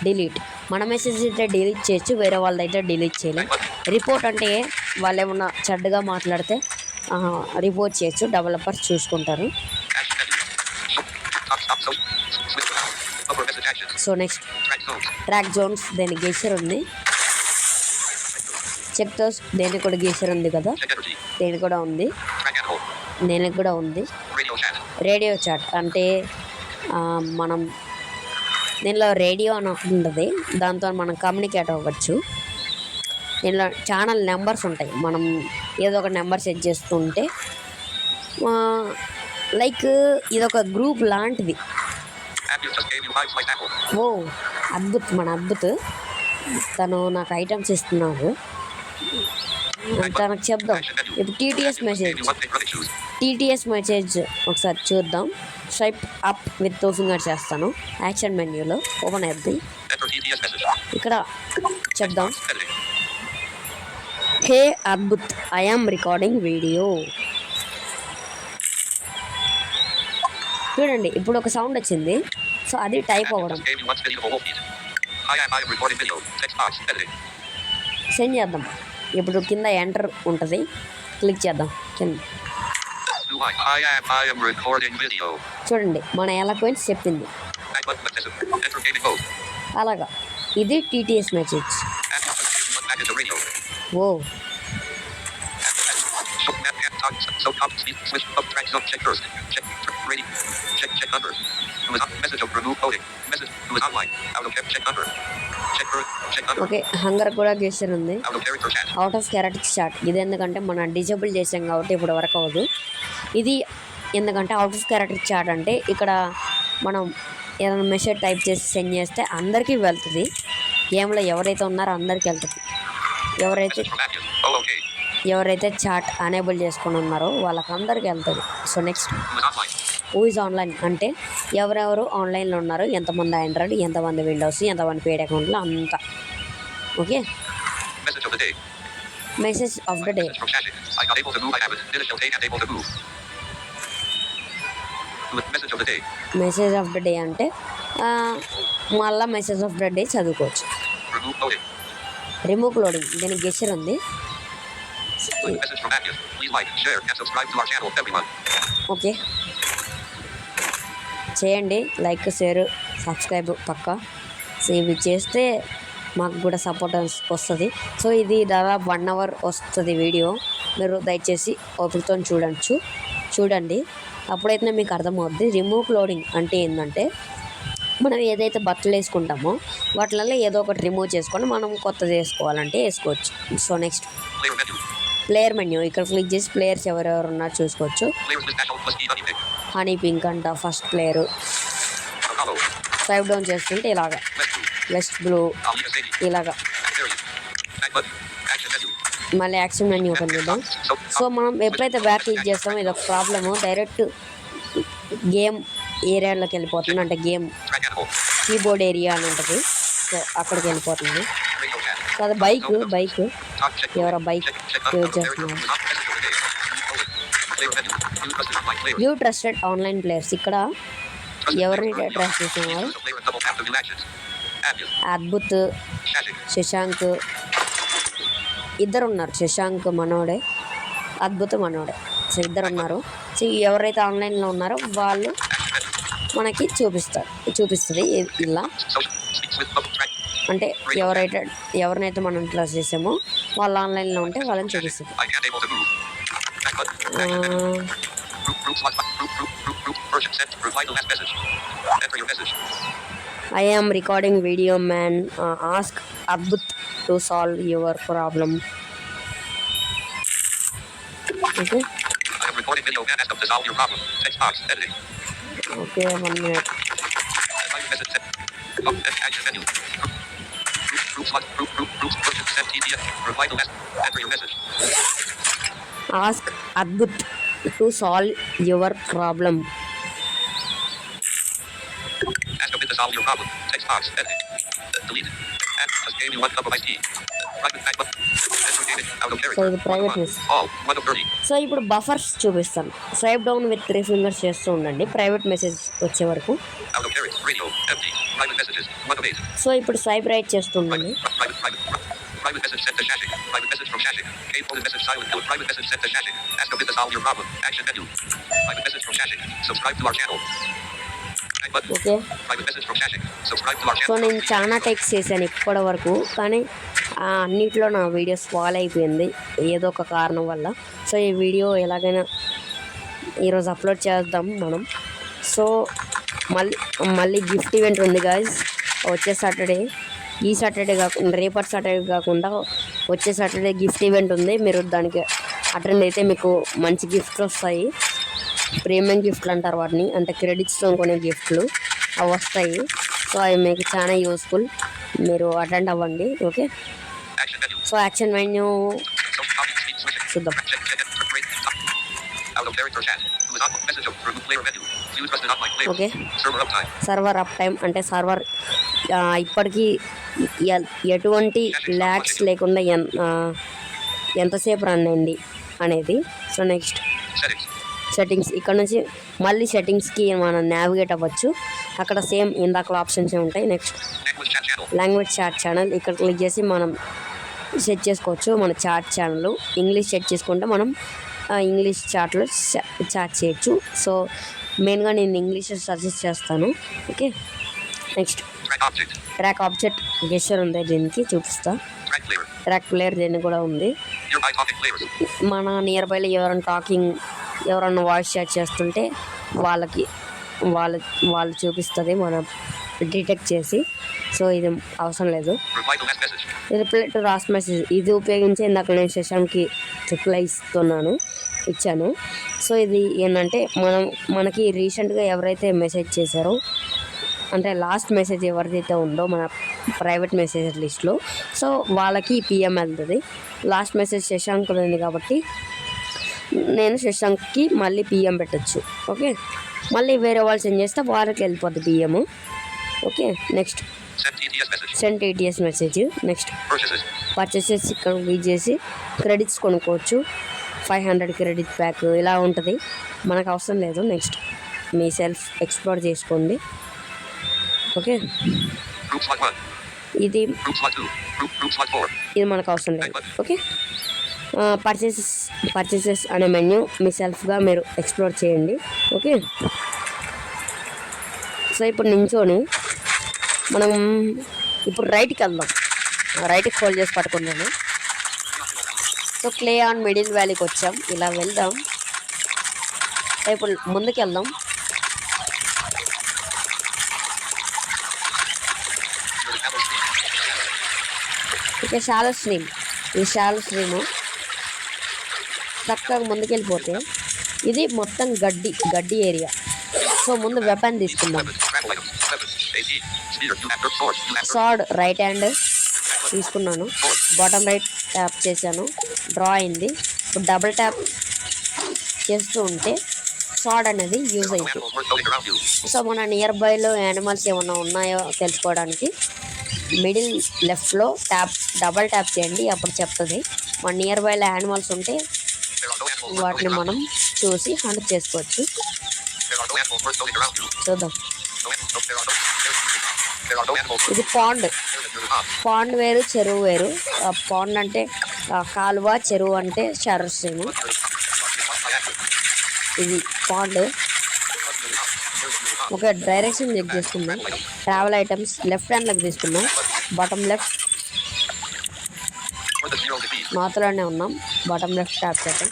డిలీట్. మన మెసేజ్ అయితే డిలీట్ చేయొచ్చు, వేరే వాళ్ళదైతే డిలీట్ చేయలేం. రిపోర్ట్ అంటే వాళ్ళు ఏమన్నా చెడ్డగా మాట్లాడితే రిపోర్ట్ చేయొచ్చు, డెవలపర్స్ చూసుకుంటారు. సో నెక్స్ట్ ట్రాక్ జోన్స్, దేనికి గేసర్ ఉంది. చెక్ దోస్, దేనికి కూడా గేసర్ ఉంది కదా, దేనికి కూడా ఉంది, దేనికి కూడా ఉంది. రేడియో చాట్ అంటే మనం దీనిలో రేడియో అని ఒకటి ఉంటుంది, దాంతో మనం కమ్యూనికేట్ అవ్వచ్చు. దీనిలో ఛానల్ నెంబర్స్ ఉంటాయి, మనం ఏదో ఒక నెంబర్ సెట్ చేస్తుంటే లైక్ ఇదొక గ్రూప్ లాంటిది. ఓ అద్భుత్, మన అద్భుత్ తను నాకు ఐటమ్స్ ఇస్తున్నాడు, తనకు చెప్దాం. ఇప్పుడు టీటీఎస్ మెసేజ్ ఒకసారి చూద్దాం. స్వైప్ అప్ విత్ 2 ఫింగర్స్ చేస్తాను. యాక్షన్ మెన్యూలో ఓపెన్ అవుద్ది. ఇక్కడ చెప్దాం, హే అద్భుత్, ఐ యామ్ రికార్డింగ్ వీడియో. చూడండి ఇప్పుడు ఒక సౌండ్ వచ్చింది, సో అది టైప్ అవ్వడం. సెండ్ చేద్దాం. ఇప్పుడు కింద ఎంటర్ ఉంటుంది, క్లిక్ చేద్దాం కింద. చూడండి మన ఎలాక్వెన్స్ చెప్పింది. అలాగా ఇది టీటీఎస్ మెసేజ్. ఓ ఓకే, హంగర్ కూడా గేసర్ ఉంది. అవుట్ ఆఫ్ క్యారెక్టర్ చాట్ ఇది ఎందుకంటే మనం డిజేబుల్ చేసాం కాబట్టి ఇప్పుడు వర్క్ అవ్వదు. ఇది ఎందుకంటే అవుట్ ఆఫ్ క్యారెక్టర్ చాట్ అంటే ఇక్కడ మనం ఏదైనా మెసేజ్ టైప్ చేసి సెండ్ చేస్తే అందరికీ వెళ్తుంది. గేమ్లో ఎవరైతే ఉన్నారో అందరికీ వెళ్తుంది. ఎవరైతే చాట్ అనేబుల్ చేసుకొని ఉన్నారో వాళ్ళకి అందరికీ వెళ్తుంది. So next who is online అంటే ఎవరెవరు ఆన్లైన్లో ఉన్నారు, ఎంతమంది ఆండ్రాయిడ్, ఎంతమంది విండోస్, ఎంతమంది పేడ్ అకౌంట్లు అంతా. Okay, message of the day. Message of the day అంటే మళ్ళీ మెసేజ్ ఆఫ్ ద డే చదువుకోవచ్చు. రిమూవ్ లోడింగ్, దీనికి గెస్చర్ ఉంది. ఓకే చేయండి, లైక్, షేర్, సబ్స్క్రైబ్ పక్కా. సో ఇవి చేస్తే మాకు కూడా సపోర్ట్ వస్తుంది. సో ఇది దాదాపు 1 అవర్ వస్తుంది వీడియో. మీరు దయచేసి ఓపికతో చూడండి, అప్పుడైతే మీకు అర్థమవుద్ది. రిమూవ్ లోడింగ్ అంటే ఏంటంటే మనం ఏదైతే బట్టలు వేసుకుంటామో వాటిలలో ఏదో ఒకటి రిమూవ్ చేసుకొని మనం కొత్తది వేసుకోవాలంటే వేసుకోవచ్చు. సో నెక్స్ట్ ప్లేయర్ మెన్యూ, ఇక్కడ క్లిక్ చేసి ప్లేయర్స్ ఎవరెవరు ఉన్నారు చూసుకోవచ్చు. హనీ పింక్ అంట ఫస్ట్ ప్లేయరు. స్వైప్ డౌన్ చేస్తుంటే ఇలాగా వెస్ట్ బ్లూ ఇలాగా. మళ్ళీ యాక్షన్ మెన్యూ ఓపెన్ చేద్దాం. సో మనం ఎప్పుడైతే బ్యాక్ క్లిక్ చేస్తామో ఇది ఒక ప్రాబ్లము, డైరెక్ట్ గేమ్ ఏరియాలోకి వెళ్ళిపోతుంది. అంటే గేమ్ కీబోర్డ్ ఏరియా అని ఉంటుంది, సో అక్కడికి వెళ్ళిపోతుంది. సో అది బైక్ ఎవరో బైక్ యూజ్ చేస్తున్నారు. యూ ట్రస్టెడ్ ఆన్లైన్ ప్లేయర్స్, ఇక్కడ ఎవరిని ట్రస్ట్ చేస్తున్నారు? అద్భుత్, శశాంక్ ఇద్దరు ఉన్నారు. శశాంక్ మనోడే, అద్భుత్ మనోడే. సో ఇద్దరు ఉన్నారు. సో ఎవరైతే ఆన్లైన్లో ఉన్నారో వాళ్ళు మనకి చూపిస్తుంది ఇలా. అంటే ఎవరినైతే మనం ట్రస్ట్ చేసామో వాళ్ళు ఆన్లైన్లో ఉంటే వాళ్ళని చూపిస్తుంది. I am recording video man. Ask Abdut to solve your problem. Okay. Recording video. Man asked them to solve your problem. Text box. Editing. Okay 1 minute. Private message sent. Action menu. Group slot. Group. Push. Send PDF. Reply to message. Enter your message. Ask Adbhut to solve your problem. Ask a bit to solve your problem. Text box. Editing. Delete. Add. Just gave you 1 cup of iced tea. Private back button. Enter data. Out of so character. ఇది private message. All. 1 of 30. So ఇప్పుడు buffers చూపిస్తాను. Swipe down with 3 fingers చేస్తూ ఉండండి private message వచ్చే వరకు. Out of character. Radio. Empty. Private messages. 1 of 8. So ఇప్పుడు swipe right చేస్తూ ఉండండి. Private message sent to Shashik. Private message from Shashik. Cable message silent. Private message sent to Shashik. Ask a bit to solve your problem. Action menu. Private message from Shashik. Subscribe to our channel. Back button. Okay Private message from Shashik. Subscribe to our so channel. నేను చాలా text చేశాను ఇప్పటి వరకు, కానీ అన్నిట్లో నా videos follow అయిపోయింది ఏదో ఒక కారణం వల్ల. సో ఈ వీడియో ఎలాగైనా ఈరోజు అప్లోడ్ చేద్దాం మనం. సో మళ్ళీ గిఫ్ట్ ఈవెంట్ ఉంది గాయస్ వచ్చే సాటర్డే. ఈ సాటర్డే కాకుండా రేపటి సాటర్డే కాకుండా వచ్చే సాటర్డే గిఫ్ట్ ఈవెంట్ ఉంది. మీరు దానికి అటెండ్ అయితే మీకు మంచి గిఫ్ట్లు వస్తాయి. ప్రీమియం గిఫ్ట్లు అంటారు వాటిని, అంటే క్రెడిట్స్తో కొనే గిఫ్ట్లు అవి వస్తాయి. సో అవి మీకు చాలా యూస్ఫుల్, మీరు అటెండ్ అవ్వండి. Okay, Action menu. So action menu So copy speed switching. చూద్దాం. Check. Great. Out of character chat. Who is on message of remove player menu. Use trusted online player. Okay, Server uptime. Server up time అంటే server ఇప్పటికీ ఎటువంటి lags లేకుండా ఎంతసేపు run అయింది అనేది. So next Settings. Settings, ఇక్కడ నుంచి మళ్ళీ సెట్టింగ్స్కి మనం నావిగేట్ అవ్వచ్చు. అక్కడ సేమ్ ఇందాకలో ఆప్షన్స్ ఉంటాయి. Next Language chat channel. Language chat channel, ఇక్కడ క్లిక్ చేసి మనం సెట్ చేసుకోవచ్చు మన చాట్ ఛానల్. ఇంగ్లీష్ సెట్ చేసుకుంటే మనం ఇంగ్లీష్ చాట్లో చాట్ చేయొచ్చు. సో మెయిన్గా నేను ఇంగ్లీష్ సజెస్ట్ చేస్తాను. Okay, next Track object. Track object gesture ఉంది, దీనికి చూపిస్తా. Track player. ట్రాక్ ప్లేయర్ దీనికి కూడా ఉంది. Nearby talking players. మన నియర్ బైలో ఎవరైనా వాయిస్ చాట్ చేస్తుంటే వాళ్ళు చూపిస్తుంది మనం డిటెక్ట్ చేసి. సో ఇది అవసరం లేదు. Reply to last message. Reply to last message, ఇది ఉపయోగించి ఇందాక నేను సెషన్కి రిప్లై ఇచ్చాను. సో ఇది ఏంటంటే మనకి రీసెంట్గా ఎవరైతే మెసేజ్ చేశారో, అంటే లాస్ట్ మెసేజ్ ఎవరిదైతే ఉందో మన ప్రైవేట్ మెసేజ్ లిస్ట్లో, సో వాళ్ళకి పిఎం వెళ్తుంది. లాస్ట్ మెసేజ్ శశాంక్ ఉంది కాబట్టి నేను శశాంక్కి మళ్ళీ పిఎం పెట్టచ్చు. ఓకే, మళ్ళీ వేరే వాళ్ళు సెండ్ చేస్తే వాళ్ళకి వెళ్ళిపోద్ది PM. Okay, next Send TTS message. Send TTS message. Next Purchases. Purchases, ఇక్కడ క్లిక్ చేసి క్రెడిట్స్ కొనుక్కోవచ్చు. 500 క్రెడిట్ ప్యాక్ ఇలా ఉంటుంది, మనకు అవసరం లేదు. నెక్స్ట్ మీ సెల్ఫ్ ఎక్స్ప్లోర్ చేసుకోండి. Okay, Group slot 1. ఇది Group slot 2. Group slot 4. ఇది మనకు అవసరం లేదు. ఓకే, పర్చేసెస్ అనే మెన్యూ మీ సెల్ఫ్గా మీరు ఎక్స్ప్లోర్ చేయండి. ఓకే, సో ఇప్పుడు నించోని మనం ఇప్పుడు రైట్కి వెళ్దాం. రైట్కి ఫోల్డ్ చేసి పట్టుకున్నాను. సో క్లే ఆన్ మిడిల్ వ్యాలీకి వచ్చాం. ఇలా వెళ్దాం. ఇప్పుడు ముందుకు వెళ్దాం. ఇక షాలో స్ట్రీమ్, ఈ షాలో స్ట్రీము చక్కగా ముందుకెళ్ళిపోతే ఇది మొత్తం గడ్డి ఏరియా. సో ముందు వెపన్ తీసుకుందాం. Travel items. Weapons. AT. Spear. You have source. You have sawed right hand తీసుకున్నాను. బాటమ్ రైట్ ట్యాప్ చేశాను, డ్రా అయింది. ఇప్పుడు డబుల్ ట్యాప్ చేస్తూ ఉంటే సార్డ్ అనేది యూజ్ అవుతుంది. animals worth floating around you. So మన నియర్ బైలో యానిమల్స్ ఏమన్నా ఉన్నాయో తెలుసుకోవడానికి మిడిల్ లెఫ్ట్లో డబల్ ట్యాప్ చేయండి, అప్పుడు చెప్తుంది. మన నియర్ బైలో యానిమల్స్ ఉంటే There are no animals worth వాటిని floating around మనం చూసి హంట్ చేసుకోవచ్చు. you. There are no animals worth floating around you. చూద్దాం. There are no animals worth ఇది పాండ్. floating. పాండ్ వేరు, చెరువు వేరు. పాండ్ అంటే కాలువ, చెరువు అంటే షరస్ట్రీము. ఇది పాండ్. ఒక డైరెక్షన్ చెక్ చేసుకుందాం. ట్రావెల్ ఐటమ్స్ లెఫ్ట్ హ్యాండ్లోకి తీసుకుందాం. Bottom left For the 0 defeat. నార్త్లోనే ఉన్నాం. బాటమ్ లెఫ్ట్ ట్యాప్ చేద్దాం.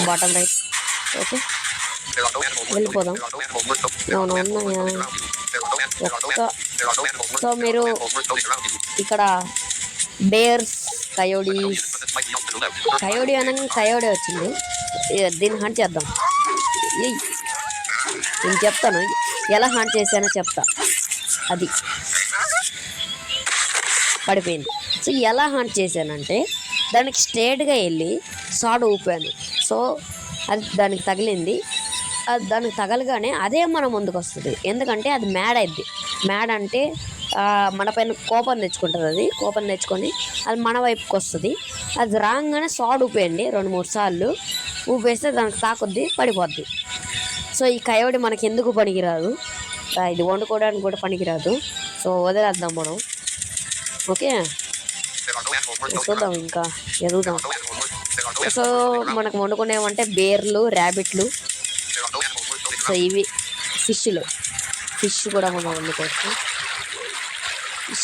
Bottom right. Okay, There are no animals worth వెళ్ళిపోదాం. There are no animals worth floating అవును around you. ఉన్నాయా? There are no animals worth so floating around you. మీరు Animals worth floating around you. ఇక్కడ bears కయోడీస్. కయోడి అనగా కయోడే వచ్చింది. దీన్ని hunt చేద్దాం. ఏయ్, నేను చెప్తాను ఎలా హంట్ చేశానో చెప్తా. అది పడిపోయింది. సో ఎలా హంట్ చేశానంటే దానికి స్ట్రేట్గా వెళ్ళి సాడు ఊపాను. సో అది దానికి తగిలింది. అది దానికి తగలగానే అదే మన ముందుకు వస్తుంది. ఎందుకంటే అది మ్యాడ్ అయింది. మ్యాడ్ అంటే మన పైన కోపం తెచ్చుకుంటుంది. అది కోపం తెచ్చుకొని అది మన వైపుకి వస్తుంది. అది రాగానే సాడు ఊపేయండి 2-3 సార్లు. ఊపేస్తే దానికి తాకొద్ది, పడిపోద్ది. సో ఈ కయోడి మనకి ఎందుకు పనికిరాదు, ఇది వండుకోవడానికి కూడా పనికిరాదు. సో వదిలేద్దాం మనం. ఓకే, చూద్దాం ఇంకా ఎదుగుదాం. సో మనకు వండుకునేవంటే బేర్లు, ర్యాబిట్లు. సో ఇవి ఫిష్ కూడా మనం వండుకోవచ్చు.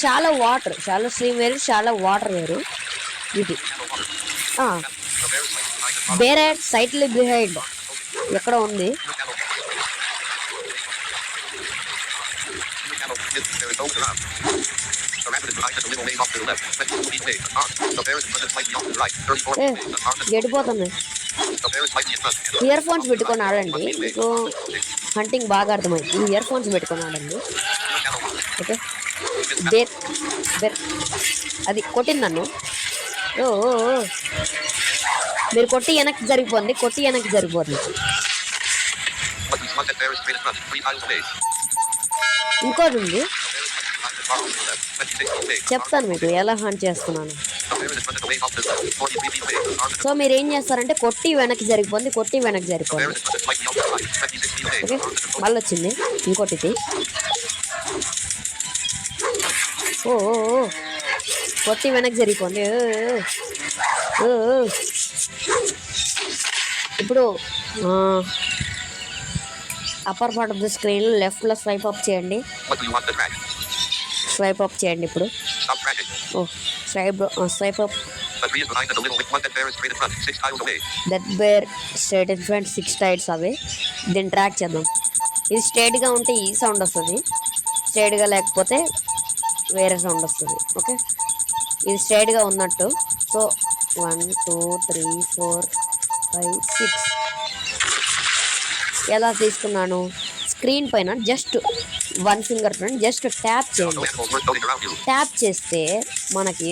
చాలా వాటర్, చాలా స్ట్రీమ్ వేరు, చాలా వాటర్ వేరు. ఇది బేర్ సైట్లీ బిహైండ్ ఎక్కడ ఉంది. గడిపోతుంది. ఇయర్ ఫోన్స్ పెట్టుకొని ఆడండి, మీకు హంటింగ్ బాగా అర్థమైంది. ఇయర్ ఫోన్స్ పెట్టుకొని ఆడండి. ఓకే, బేర్ అది కొట్టింది నన్ను. మీరు కొట్టి వెనక్కి జరిగిపోండి. ఇంకోటి ఉంది, చెప్తాను మీకు ఎలా హంట్ చేస్తున్నాను. సో మీరు ఏం చేస్తారంటే కొట్టి వెనక్కి జరిగిపోండి. ఓకే, మళ్ళీ వచ్చింది ఇంకోటిది. కొట్టి వెనక్కి జరిగిపోండి. ఇప్పుడు upper part of the screen లెఫ్ట్లో స్వైప్ అప్ చేయండి. ఇప్పుడు swipe up. That bear straight in front 6 tiles away. దీన్ని ట్రాక్ చేద్దాం. ఇది స్ట్రైట్గా ఉంటే ఈ సౌండ్ వస్తుంది, స్ట్రైట్గా లేకపోతే వేరే సౌండ్ వస్తుంది. ఓకే, ఇది స్ట్రైట్గా ఉన్నట్టు. సో 1 2 3 4 5 6 ఎలా తీసుకున్నాను? స్క్రీన్ పైన just 1 finger print just tap చేయండి. ట్యాప్ చేస్తే మనకి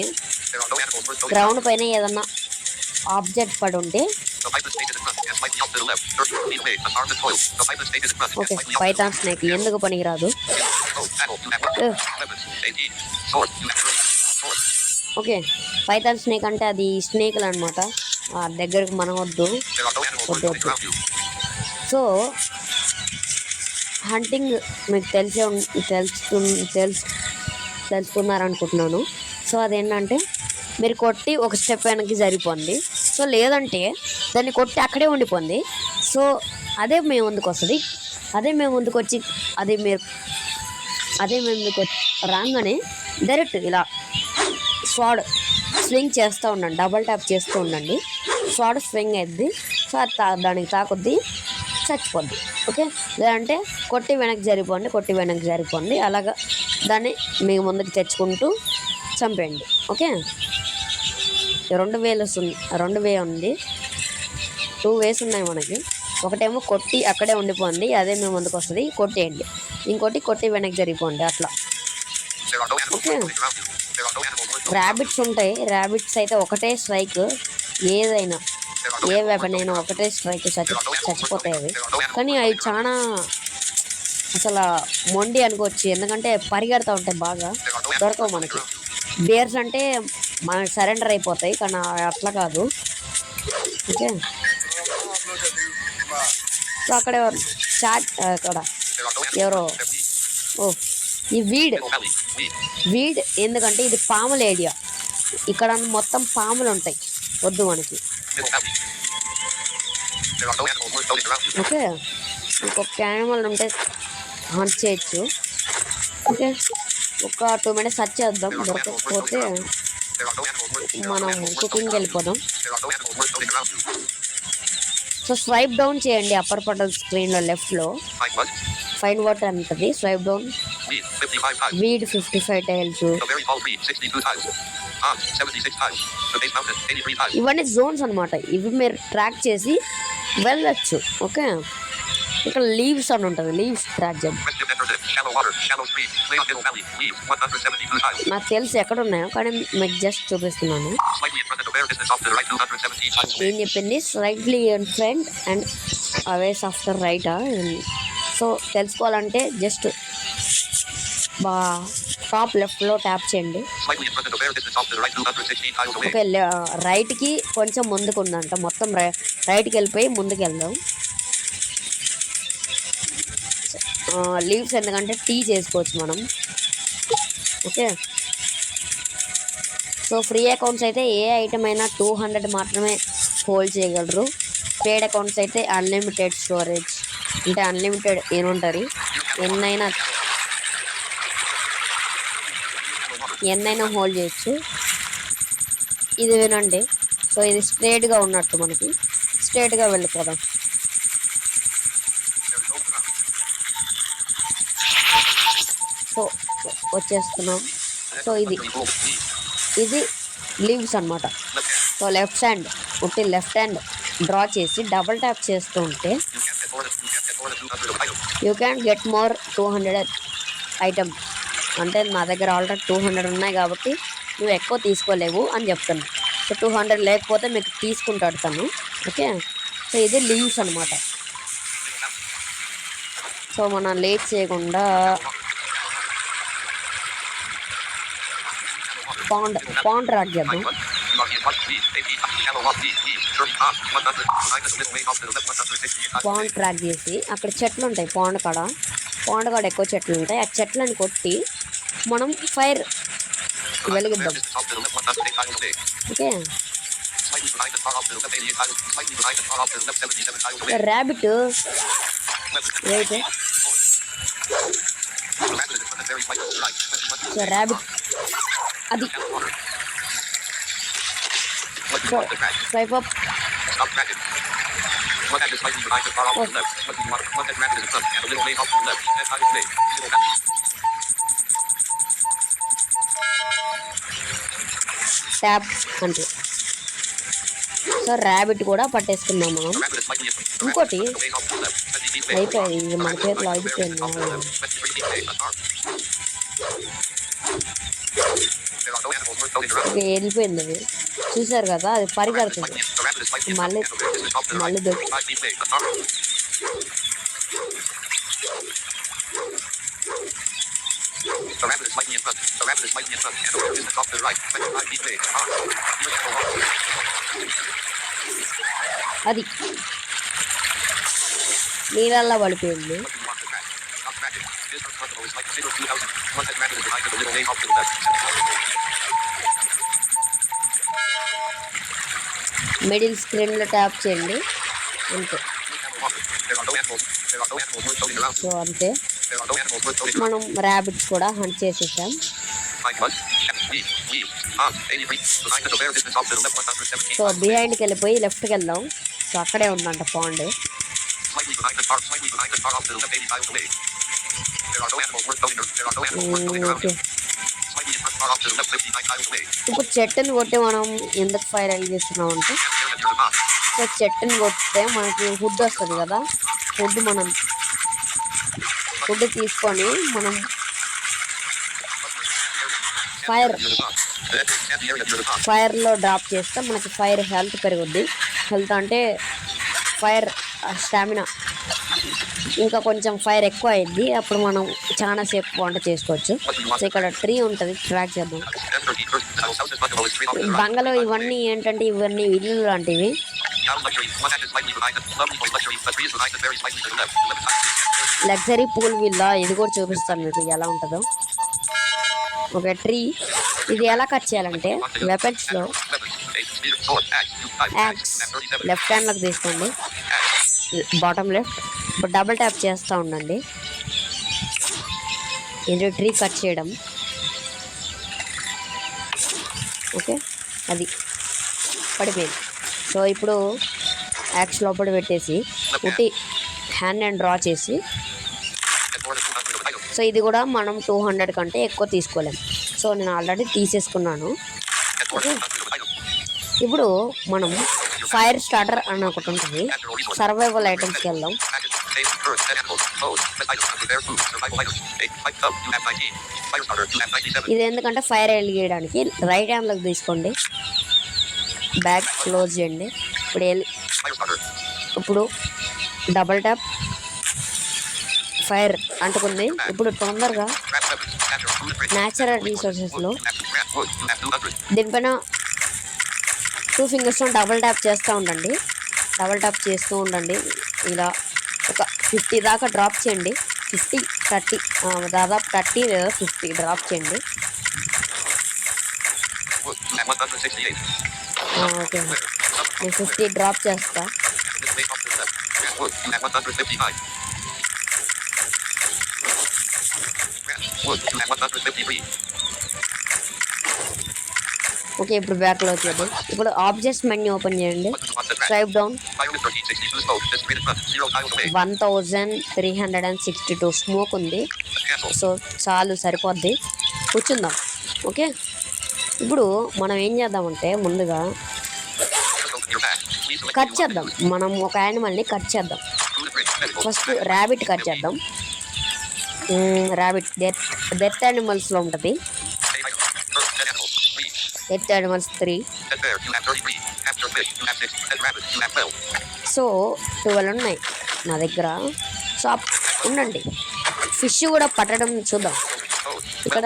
గ్రౌండ్ పైన ఏదన్నా ఆబ్జెక్ట్ పడి ఉంటే, ఓకే, పైథాన్ స్నేక్ ఎందుకు పనికిరాదు. ఓకే, పైథాన్ స్నేక్ అంటే అది స్నేక్లు అనమాట. దగ్గరకు మనం వద్దు. సో హంటింగ్ మీకు తెలుసుకున్నారనుకుంటున్నాను. సో అదేంటంటే మీరు కొట్టి ఒక స్టెప్ వెనక్కి జరిపోండి. సో లేదంటే దాన్ని కొట్టి అక్కడే ఉండిపోండి. సో అదే మేము ముందుకు వస్తుంది. అదే మేము ముందుకు వచ్చి రాగానే డైరెక్ట్ ఇలా స్వాడ్ స్వింగ్ చేస్తూ ఉండండి. డబల్ ట్యాప్ చేస్తూ ఉండండి. స్వాడ్ స్వింగ్ అయింది. సో అది దానికి తాకొద్ది, చచ్చిపోద్ది. ఓకే, లేదంటే కొట్టి వెనక్కి జరిపోండి. అలాగా దాన్ని మీకు ముందుకు తెచ్చుకుంటూ చంపేయండి. ఓకే, 2 వే ఉంది. 2 ways ఉన్నాయి మనకి. ఒకటేమో కొట్టి అక్కడే ఉండిపోండి, అదే మేము ముందుకు వస్తుంది, కొట్టేయండి. ఇంకోటి కొట్టి వెనక్కి జరిగిపోండి, అట్లా. ఓకే, ర్యాబిట్స్ ఉంటాయి. ర్యాబిట్స్ అయితే ఒకటే స్ట్రైక్, ఏదైనా ఏ వెపన్ అయినా ఒకటే స్ట్రైక్ చచ్చిపోతాయి అవి. కానీ అవి చాలా అసలు మొండి అనుకోవచ్చు, ఎందుకంటే పరిగెడతా ఉంటాయి, బాగా దొరకవు మనకి. బేర్స్ అంటే మనకి సరెండర్ అయిపోతాయి, కానీ అట్లా కాదు. ఓకే, సో అక్కడ అక్కడ ఎవరో ఈ వీడ్ ఎందుకంటే ఇది పాముల ఏరియా. ఇక్కడ మొత్తం పాములు ఉంటాయి, వద్దు మనకి. ఓకే, ఇంకొక యానిమల్ ఉంటే హంట్ చేయొచ్చు. ఓకే, ఒక 2 minutes సెర్చ్ చేద్దాం. దొరకకపోతే మనం కుకింగ్కి వెళ్ళిపోదాం. సో స్వైప్ డౌన్ చేయండి అప్పర్ బటన్ స్క్రీన్లో లెఫ్ట్లో Find what? ఫైన్ వాట్ అంటది. Swipe down Weed 55 times. Weed 55 tiles. The very tall weed 62 times. On 76 times. The base mountain 83 times. ఇవన్నీ జోన్స్ అనమాట. ఇవి మీరు ట్రాక్ చేసి వెళ్ళచ్చు. ఓకే, ఇక్కడ లీవ్స్ అని ఉంటుంది, లీవ్స్ ట్రాక్ చేయండి. Rescue decorative. Shallow water. Shallow stream. Clear middle valley. Weeds 172 times. నాకు తెలిసి ఎక్కడ ఉన్నాయో కానీ మీకు జస్ట్ చూపిస్తున్నాను. Slightly in front of the bear distance off to the right 217 times. ఏం చెప్పింది? Slightly in front and always after right. So తెలుసుకోవాలంటే జస్ట్ టాప్ లెఫ్ట్లో ట్యాప్ చేయండి. Slightly in front of the bear distance off to the right 216 times away. Okay, రైట్కి కొంచెం ముందుకు ఉందంట. మొత్తం రైట్కి వెళ్ళిపోయి ముందుకు వెళ్దాం. లీవ్స్ ఎందుకంటే టీ చేసుకోవచ్చు మనం. ఓకే, సో ఫ్రీ అకౌంట్స్ అయితే ఏ ఐటమ్ అయినా 200 మాత్రమే హోల్డ్ చేయగలరు. పేడ్ అకౌంట్స్ అయితే అన్లిమిటెడ్ స్టోరేజ్, అంటే అన్లిమిటెడ్ ఏముంటుంది, ఎన్నైనా హోల్డ్ చేయొచ్చు. ఇది వినండి. సో ఇది స్ట్రేట్గా ఉన్నట్టు, మనకి స్ట్రేట్గా వెళ్ళిపోదాం. సో వచ్చేస్తున్నాం. సో ఇది లీవ్స్ అనమాట. సో లెఫ్ట్ హ్యాండ్ ఉట్టి లెఫ్ట్ హ్యాండ్ డ్రా చేసి డబుల్ ట్యాప్ చేస్తూ ఉంటే you can get more 200 item. అంటే నా దగ్గర ఆల్రెడీ 200 ఉన్నాయి కాబట్టి నువ్వు ఎక్కువ తీసుకోలేవు అని చెప్తాను. సో 200 లేకపోతే మీకు తీసుకుంటాడు తను. ఓకే, సో ఇది లీవ్స్ అనమాట. సో మనం లేట్ చేయకుండా పాండ్ ట్రాక్ చేద్దాం. పాండ్ ట్రాక్ చేసి అక్కడ చెట్లు ఉంటాయి. పాండ్ కాడ ఎక్కువ చెట్లు ఉంటాయి. ఆ చెట్లను కొట్టి మనం ఫైర్ వెలిగిద్దాం. Okay, rabbit wait. So rabbit అది స్వైప్ అప్. ట్యాప్ అంటే సో ర్యాబిట్ కూడా పట్టేసుకుందాం మనం. ఇంకోటి అయిపోయింది, ఇది మన చేతిలో అయిపోయింది. వెళ్ళిపోయింది అది, చూసారు కదా, అది పరిగెడుతుంది. మళ్ళీ అది నీళ్ళల్లో పడిపోయింది. మిడిల్ స్క్రీన్లో ట్యాప్ చేయండి అంతే. సో అంతే, మనం ర్యాబిట్స్ కూడా హంట్ చేసేసాం. సో బిహైండ్కి వెళ్ళిపోయి లెఫ్ట్కి వెళ్దాం. సో అక్కడే ఉందంట పాండ్. ఓకే, ఇప్పుడు చెట్టుని కొట్టి మనం ఎందుకు ఫైర్ చేస్తున్నాం అంటే, సో చెట్టుని కొడితే మనకి హుడ్ వస్తుంది కదా, హుడ్ తీసుకొని మనం ఫైర్లో డ్రాప్ చేస్తే మనకి ఫైర్ హెల్త్ పెరుగుద్ది. హెల్త్ అంటే ఫైర్ స్టామినా, ఇంకా కొంచెం ఫైర్ ఎక్కువ అయింది, అప్పుడు మనం చాలా సేపు వంట చేసుకోవచ్చు. సో ఇక్కడ ట్రీ ఉంటుంది, ట్రాక్ చేద్దాం. బంగలో ఇవన్నీ ఏంటంటే ఇవన్నీ ఇల్లు లాంటివి. లగ్జరీ పూల్ విల్లా, ఇది కూడా చూపిస్తాను మీకు ఎలా ఉంటుందో. ఒక ట్రీ, ఇది ఎలా కట్ చేయాలంటే వెపన్స్లో యాక్స్ లెఫ్ట్ హ్యాండ్లోకి తీసుకోండి, బాటమ్ లెఫ్ట్. ఇప్పుడు డబుల్ ట్యాప్ చేస్తూ ఉండండి. ఇది ట్రీ కట్ చేయడం. ఓకే, అది పడిపోయింది. సో ఇప్పుడు యాక్స్ లోపల పెట్టేసి ఉట్టి హ్యాండ్ అండ్ డ్రా చేసి, సో ఇది కూడా మనం 200 కంటే ఎక్కువ తీసుకోలేం. సో నేను ఆల్రెడీ తీసేసుకున్నాను. ఓకే, ఇప్పుడు మనం ఫైర్ స్టార్టర్ అని ఒకటి ఉంటుంది. సర్వైవల్ ఐటమ్స్కి వెళ్దాం. ఇది ఎందుకంటే ఫైర్ వెలిగేయడానికి. రైట్ హ్యాండ్లోకి తీసుకోండి, బ్యాగ్ క్లోజ్ చేయండి. ఇప్పుడు డబల్ ట్యాప్, ఫైర్ అంటుకుంది. ఇప్పుడు తొందరగా న్యాచురల్ రీసోర్సెస్లో దీనిపైన 2 ఫింగర్స్తో డబల్ ట్యాప్ చేస్తూ ఉండండి. డబల్ ట్యాప్ చేస్తూ ఉండండి. ఇలా ఒక 50 దాకా డ్రాప్ చేయండి. 50, 30, దాదాపు 30 లేదా 50 డ్రాప్ చేయండి. ఓకే, నేను 50 డ్రాప్ చేస్తా. ఓకే, ఇప్పుడు బ్యాక్లో వచ్చేది. ఇప్పుడు ఆబ్జెక్ట్స్ మెన్యూ ఓపెన్ చేయండి. Swipe down. 1362 స్మోక్ ఉంది. సో చాలు, సరిపోద్ది, కూర్చుందాం. ఓకే, ఇప్పుడు మనం ఏం చేద్దామంటే ముందుగా కట్ చేద్దాం. మనం ఒక యానిమల్ని కట్ చేద్దాం. ఫస్ట్ ర్యాబిట్ కట్ చేద్దాం. ర్యాబిట్ డెత్ యానిమల్స్లో ఉంటుంది. Death animals 3. సో 12 ఉన్నాయి నా దగ్గర. సో ఉండండి, ఫిష్ కూడా పట్టడం చూద్దాం. ఇక్కడ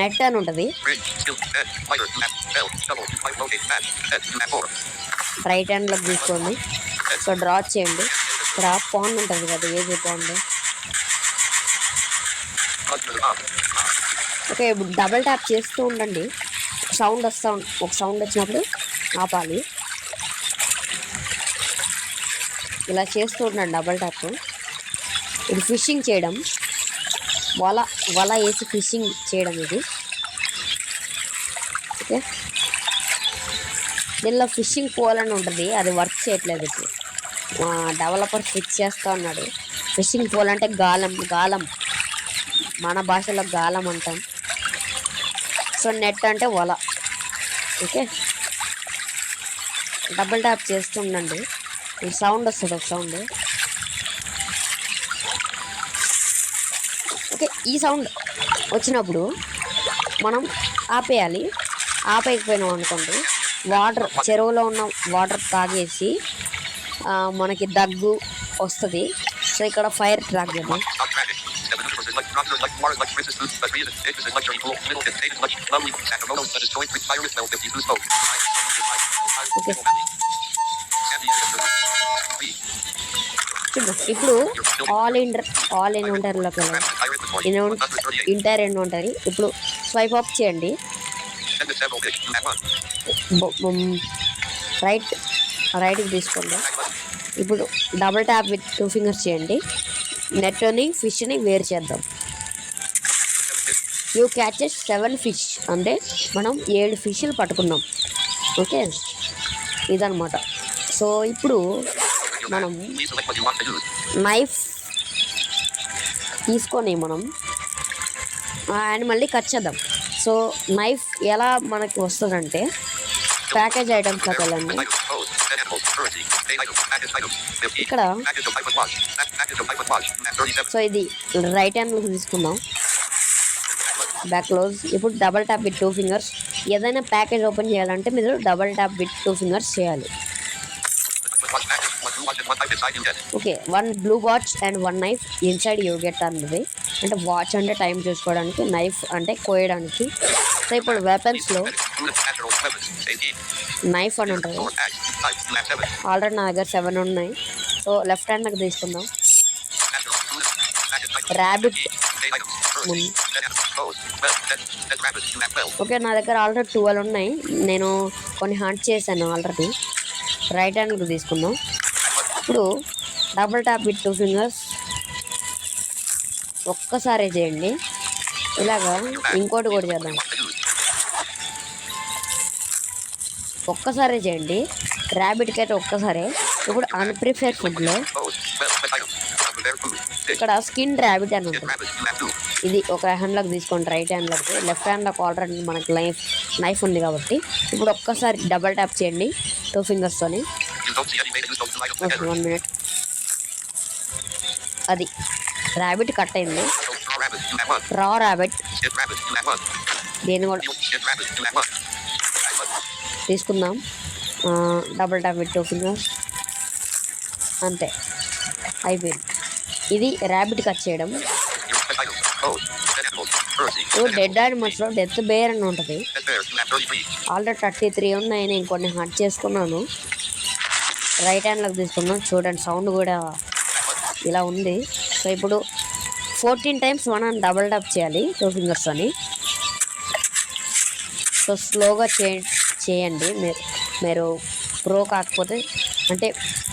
నెట్ అని ఉంటుంది. రైట్ హ్యాండ్లోకి తీసుకోండి. సో డ్రా చేయండి. ఇక్కడ పాండ్ ఉంటుంది కదా, ఏది పాండ్. ఓకే, ఇప్పుడు డబల్ ట్యాప్ చేస్తూ ఉండండి. సౌండ్ ఒక సౌండ్ వచ్చినప్పుడు ఆపాలి. ఇలా చేస్తూ ఉండండి డబల్ ట్యాప్. ఇది ఫిషింగ్ చేయడం, వల వేసి ఫిషింగ్ చేయడం ఇది. ఓకే, దీనిలో ఫిషింగ్ పోల్ అని ఉంటుంది, అది వర్క్ చేయట్లేదు. ఇప్పుడు డెవలపర్ ఫిక్స్ చేస్తూ ఉన్నాడు. ఫిషింగ్ పోల్ అంటే గాలం, మన భాషలో గాలం అంటాం. సో నెట్ అంటే వల. ఓకే, డబుల్ ట్యాప్ చేస్తుండండి. సౌండ్ వస్తుంది, ఒక సౌండ్. ఓకే, ఈ సౌండ్ వచ్చినప్పుడు మనం ఆపేయాలి. ఆపేయకపోయినాం అనుకోండి, చెరువులో ఉన్న వాటర్ తాగేసి మనకి దగ్గు వస్తుంది. సో ఇక్కడ ఫైర్ ట్రాక్ చేద్దాం. ఓకే, ఇప్పుడు ఆల్ ఇన్ వంటర్లోకి వెళ్ళాలి. Inter inventory. ఇప్పుడు స్వైప్ అప్ చేయండి. రైట్కి తీసుకోండి. ఇప్పుడు డబుల్ ట్యాప్ విత్ 2 ఫింగర్స్ చేయండి. నెట్ని ఫిష్ని వేరు చేద్దాం. యూ క్యాచెస్ 7 ఫిష్ అంటే మనం 7 ఫిష్లు పట్టుకున్నాం. ఓకే, ఇదనమాట. సో ఇప్పుడు మనం నైఫ్ తీసుకొని మనం యానిమల్ని కట్ చేద్దాం. సో నైఫ్ ఎలా మనకి వస్తుందంటే ప్యాకేజ్ ఐటమ్స్లోకి వెళ్ళండి. ఇక్కడ సో ఇది రైట్ హ్యాండ్లోకి తీసుకుందాం. Back close. ఇప్పుడు డబల్ ట్యాప్ విత్ 2 ఫింగర్స్. ఏదైనా ప్యాకేజ్ ఓపెన్ చేయాలంటే మీరు డబల్ ట్యాప్ విత్ 2 ఫింగర్స్ చేయాలి. Okay, 1 blue watch and 1 knife inside you get అన్నది. అంటే వాచ్ అంటే టైం చూసుకోవడానికి, నైఫ్ అంటే కోయడానికి. సో ఇప్పుడు వెపన్స్లో నైఫ్ అని ఉంటుంది. ఆల్రెడీ నా దగ్గర 7 ఉన్నాయి. సో లెఫ్ట్ హ్యాండ్ నాకు తీసుకుందాం. ర్యాబిట్. ఓకే, నా దగ్గర ఆల్రెడీ 12 ఉన్నాయి. నేను కొన్ని హంట్ చేశాను ఆల్రెడీ. రైట్ హ్యాండ్కి తీసుకుందాం. ఇప్పుడు డబుల్ ట్యాప్ విత్ 2 ఫింగర్స్ ఒక్కసారి చేయండి. ఇలాగా ఇంకోటి కూడా చేద్దాం. ఒక్కసారి చేయండి. ర్యాబిట్కి అయితే ఒక్కసారి. ఇప్పుడు అన్ప్రిఫేర్ ఫుడ్లో Pose. Select item. Unprepared food. Fish. ఇక్కడ స్కిన్ ర్యాబిట్ అని Skin ఉంటుంది. rabbit. You have 2. ఇది ఒక హ్యాండ్లోకి తీసుకోండి, రైట్ హ్యాండ్లోకి. లెఫ్ట్ హ్యాండ్లోకి ఆల్రెడీ మనకి నైఫ్ ఉంది కాబట్టి ఇప్పుడు ఒక్కసారి డబల్ ట్యాప్ చేయండి 2 ఫింగర్స్తోని. You don't see any way to use those 2 items okay, together. 1 minute. అది ర్యాబిట్ కట్ అయింది. So, raw rabbit. You have 1. రా rabbit Skin rabbit. You have 1. దీన్ని కూడా Skin rabbit. You have 1. Add 1. తీసుకుందాం. Double tap with 2 fingers. అంతే, అయిపోయింది. ఇది rabbit cut చేయడం. Your select items. Pose. Dead animals. Mercy. ఇప్పుడు డెడ్ యానిమల్స్లో డెత్ బేర్ అని ఉంటుంది. Dead bears. You have 33. Already 33 ఉన్నాయి, నేను కొన్ని హట్ చేసుకున్నాను. రైట్ హ్యాండ్లోకి తీసుకున్నాను. చూడండి సౌండ్ కూడా ఇలా ఉంది. సో ఇప్పుడు 14 టైమ్స్ మనం డబల్ ట్యాప్ చేయాలి 2 ఫింగర్స్తోని. సో స్లోగా చేయండి. మీరు ప్రో కాకపోతే అంటే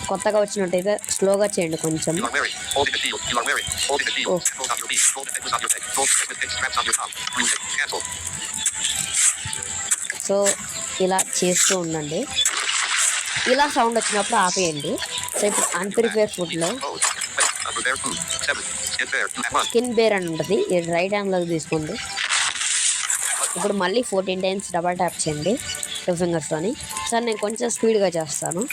కొత్తగా వచ్చినట్టయితే స్లోగా చేయండి కొంచెం. You are wearing. Holding a shield. You are wearing. Holding a shield. Oh. Sandals on your feet. Golden necklace on your neck. Gold necklace with straps on your top. Music. Cancel. So ఇలా చేస్తూ ఉండండి. ఇలా sound వచ్చినప్పుడు ఆపేయండి. So ఇప్పుడు అన్ప్రిపేర్ ఫుడ్లో Pose. Unprepared food. 7. Skin bear. You have 1. Skin bear అని ఉంటుంది. ఇది రైట్ హ్యాండ్లోకి తీసుకోండి. ఇప్పుడు మళ్ళీ 14 టైమ్స్ డబల్ ట్యాప్ చేయండి 2 ఫింగర్స్తోని. సార్ నేను కొంచెం స్పీడ్గా చేస్తాను.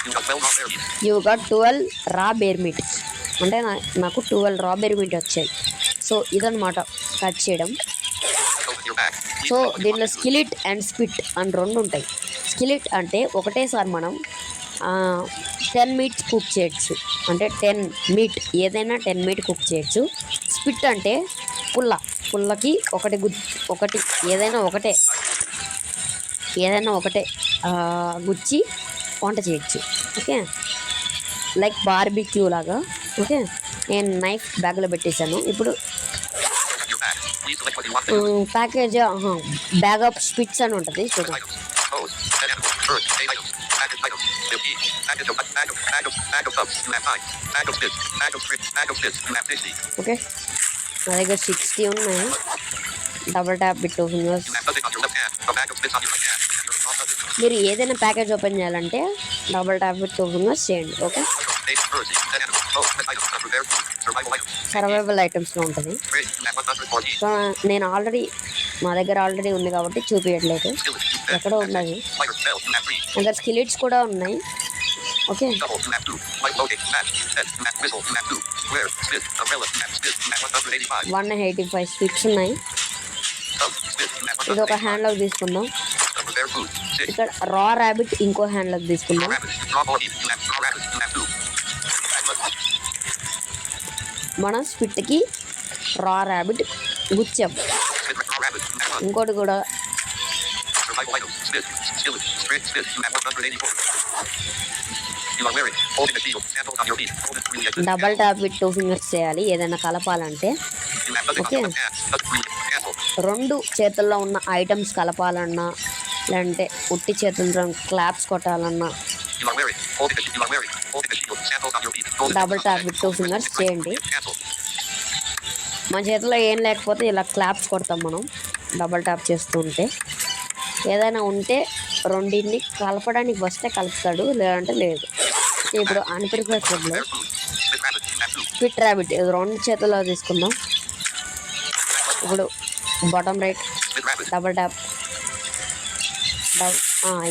You got 12 raw bear meat. You got 12 raw bear meat. అంటే నాకు 12 రా బేర్ మీట్ వచ్చాయి. సో ఇదన్నమాట కట్ చేయడం. Open your bag. Please so select what you దీనిలో want to do. Skillet and spit అని 2 ఉంటాయి. స్కిలిట్ అంటే ఒకటేసారి మనం 10 మీట్స్ కుక్ చేయొచ్చు. అంటే 10 మీట్ ఏదైనా 10 మీట్ కుక్ చేయొచ్చు. స్పిట్ అంటే పుల్లకి ఒకటి ఏదైనా ఒకటే గుచ్చి వంట చేయొచ్చు. ఓకే, లైక్ బార్బిక్యూ లాగా. ఓకే, నేను నైఫ్ బ్యాగ్లో పెట్టేశాను. ఇప్పుడు Open your bag. Please select what you want to do. Package bag of spits అని ఉంటుంది. చూడండి, Items. Pose. Dead animals. Birds. Day items. Package items. Milk tea. Package of cups. You have 9. Bag of fish. Bag of shrimp. Bag of fish. You have 60. Okay, నా దగ్గర 60 ఉన్నాయి. Double tap with 2 fingers. You have nothing on your left hand. A bag of fish on your right hand. And your small cousin. మీరు ఏదైనా package open చేయాలంటే double tap with 2 fingers చేయండి. Okay, Base. Birds. Dead animals. Pose. Dead items. Unprepared food. Survival items. Survival ఐటమ్స్లో ఉంటుంది. Trade. You have 114. So నేను మా దగ్గర already ఉంది కాబట్టి చూపించట్లేదు. Skillet. You have ఎక్కడో ఉన్నది. Fire. Bell. You have 3. నా దగ్గర స్కిలిట్స్ కూడా ఉన్నాయి. Okay, Double. You have 2. Light loading. Match. Set. You have whistle. You have 2. Square. Spit. Umbrella. You have spit. You have 185. 185 spits ఉన్నాయి. Thumb. Spit. You have ఇది ఒక 185. హ్యాండ్లోకి తీసుకుందాం. Unprepared food. 6. ఇక్కడ రా ర్యాబిట్ ఇంకో హ్యాండ్లోకి తీసుకుందాం. Rabbit. Raw body. You have raw rabbit. You have 2. మనం స్పిట్కి రా rabbit గుచ్చాం. Spit. Raw rabbit. You have 1. ఇంకోటి కూడా Survival items. Spit. Skillet. Spit. Spit. You have 184. You are wearing. Holding a shield. Sandals on your feet. Golden really exist. Double tap with 2 fingers చేయాలి ఏదైనా కలపాలంటే. You have nothing on Okay. your left hand. Touch really. Cancel. 2 చేతుల్లో ఉన్న items కలపాలన్నా, లేదంటే ఉట్టి చేతులతో claps కొట్టాలన్నా You are wearing. Holding a shield. You are wearing. Holding a shield. Sandals on your feet. Golden double tap with 2 fingers చేయండి. Cancel. మన చేతిలో ఏం లేకపోతే ఇలా క్లాప్స్ కొడతాం మనం డబల్ ట్యాప్ చేస్తూ ఉంటే. ఏదైనా ఉంటే రెండింటిని కలపడానికి వస్తే కలుపుతాడు, లేదంటే లేదు. ఇప్పుడు అన్ప్రిపేర్ ఫుడ్లో Prepared food. Spit rabbit. You have 2. Spit rabbit ఇది 2 చేతుల్లో తీసుకుందాం. ఇప్పుడు bottom right Spit rabbit. Double tap.